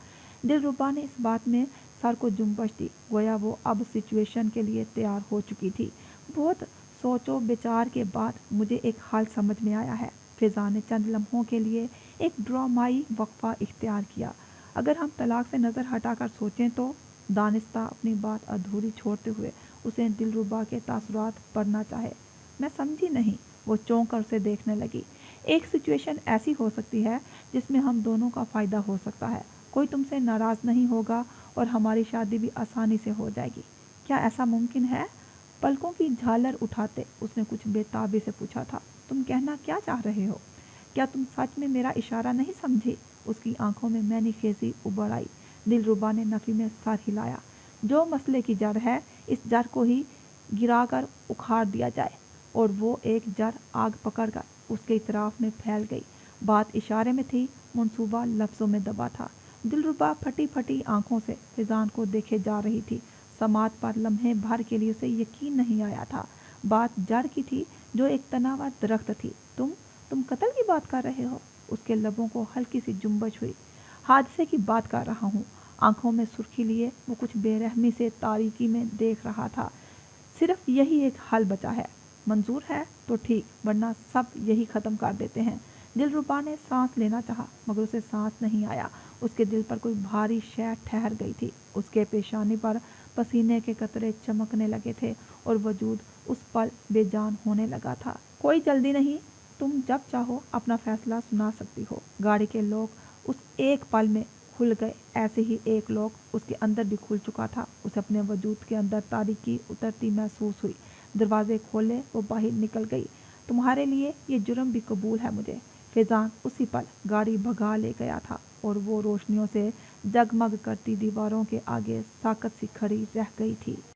दिलरुबा ने इस बात में सर को जुम्बश दी, गोया वो अब सिचुएशन के लिए तैयार हो चुकी थी। बहुत सोचो विचार के बाद मुझे एक हाल समझ में आया है। फैजान ने चंद लम्हों के लिए एक ड्रामाई वक्फा इख्तियार किया। अगर हम तलाक से नज़र हटाकर सोचें तो? दानिस्ता अपनी बात अधूरी छोड़ते हुए उसे दिलरुबा के तासुरात पढ़ना चाहे। मैं समझी नहीं। वो चौंक कर उसे देखने लगी। एक सिचुएशन ऐसी हो सकती है जिसमें हम दोनों का फ़ायदा हो सकता है। कोई तुमसे नाराज़ नहीं होगा और हमारी शादी भी आसानी से हो जाएगी। क्या ऐसा मुमकिन है? पलकों की झालर उठाते उसने कुछ बेताबी से पूछा था। तुम कहना क्या चाह रहे हो? क्या तुम सच में मेरा इशारा नहीं समझी? उसकी आंखों में मैनी खेसी उभर आई। दिलरुबा ने नफी में सर हिलाया। जो मसले की जड़ है, इस जड़ को ही गिराकर उखाड़ दिया जाए। और वो एक जड़ आग पकड़कर उसके इतराफ में फैल गई। बात इशारे में थी, मंसूबा लफ्ज़ों में दबा था। दिलरुबा फटी फटी आंखों से फैजान को देखे जा रही थी। समात पर लम्हे भर के लिए उसे यकीन नहीं आया था। बात जड़ की थी जो एक तनावर दरख्त थी। तुम कत्ल की बात कर रहे हो? उसके लबों को हल्की सी जुम्बश हुई। हादसे की बात कर रहा हूँ। आंखों में सुर्खी लिए वो कुछ बेरहमी से तारीकी में देख रहा था। सिर्फ यही एक हल बचा है। मंजूर है तो ठीक, वरना सब यही ख़त्म कर देते हैं। दिलरुबा ने सांस लेना चाहा, मगर उसे सांस नहीं आया। उसके दिल पर कोई भारी शय ठहर गई थी। उसके पेशानी पर पसीने के कतरे चमकने लगे थे और वजूद उस पल बेजान होने लगा था। कोई जल्दी नहीं, तुम जब चाहो अपना फैसला सुना सकती हो। गाड़ी के लोग उस एक पल में खुल गए। ऐसे ही एक लोग उसके अंदर भी खुल चुका था। उसे अपने वजूद के अंदर तारीकी उतरती महसूस हुई। दरवाजे खोले वो बाहर निकल गई। तुम्हारे लिए ये जुर्म भी कबूल है मुझे। फैजान उसी पल गाड़ी भगा ले गया था और वो रोशनियों से जगमग करती दीवारों के आगे साकत सी खड़ी रह गई थी।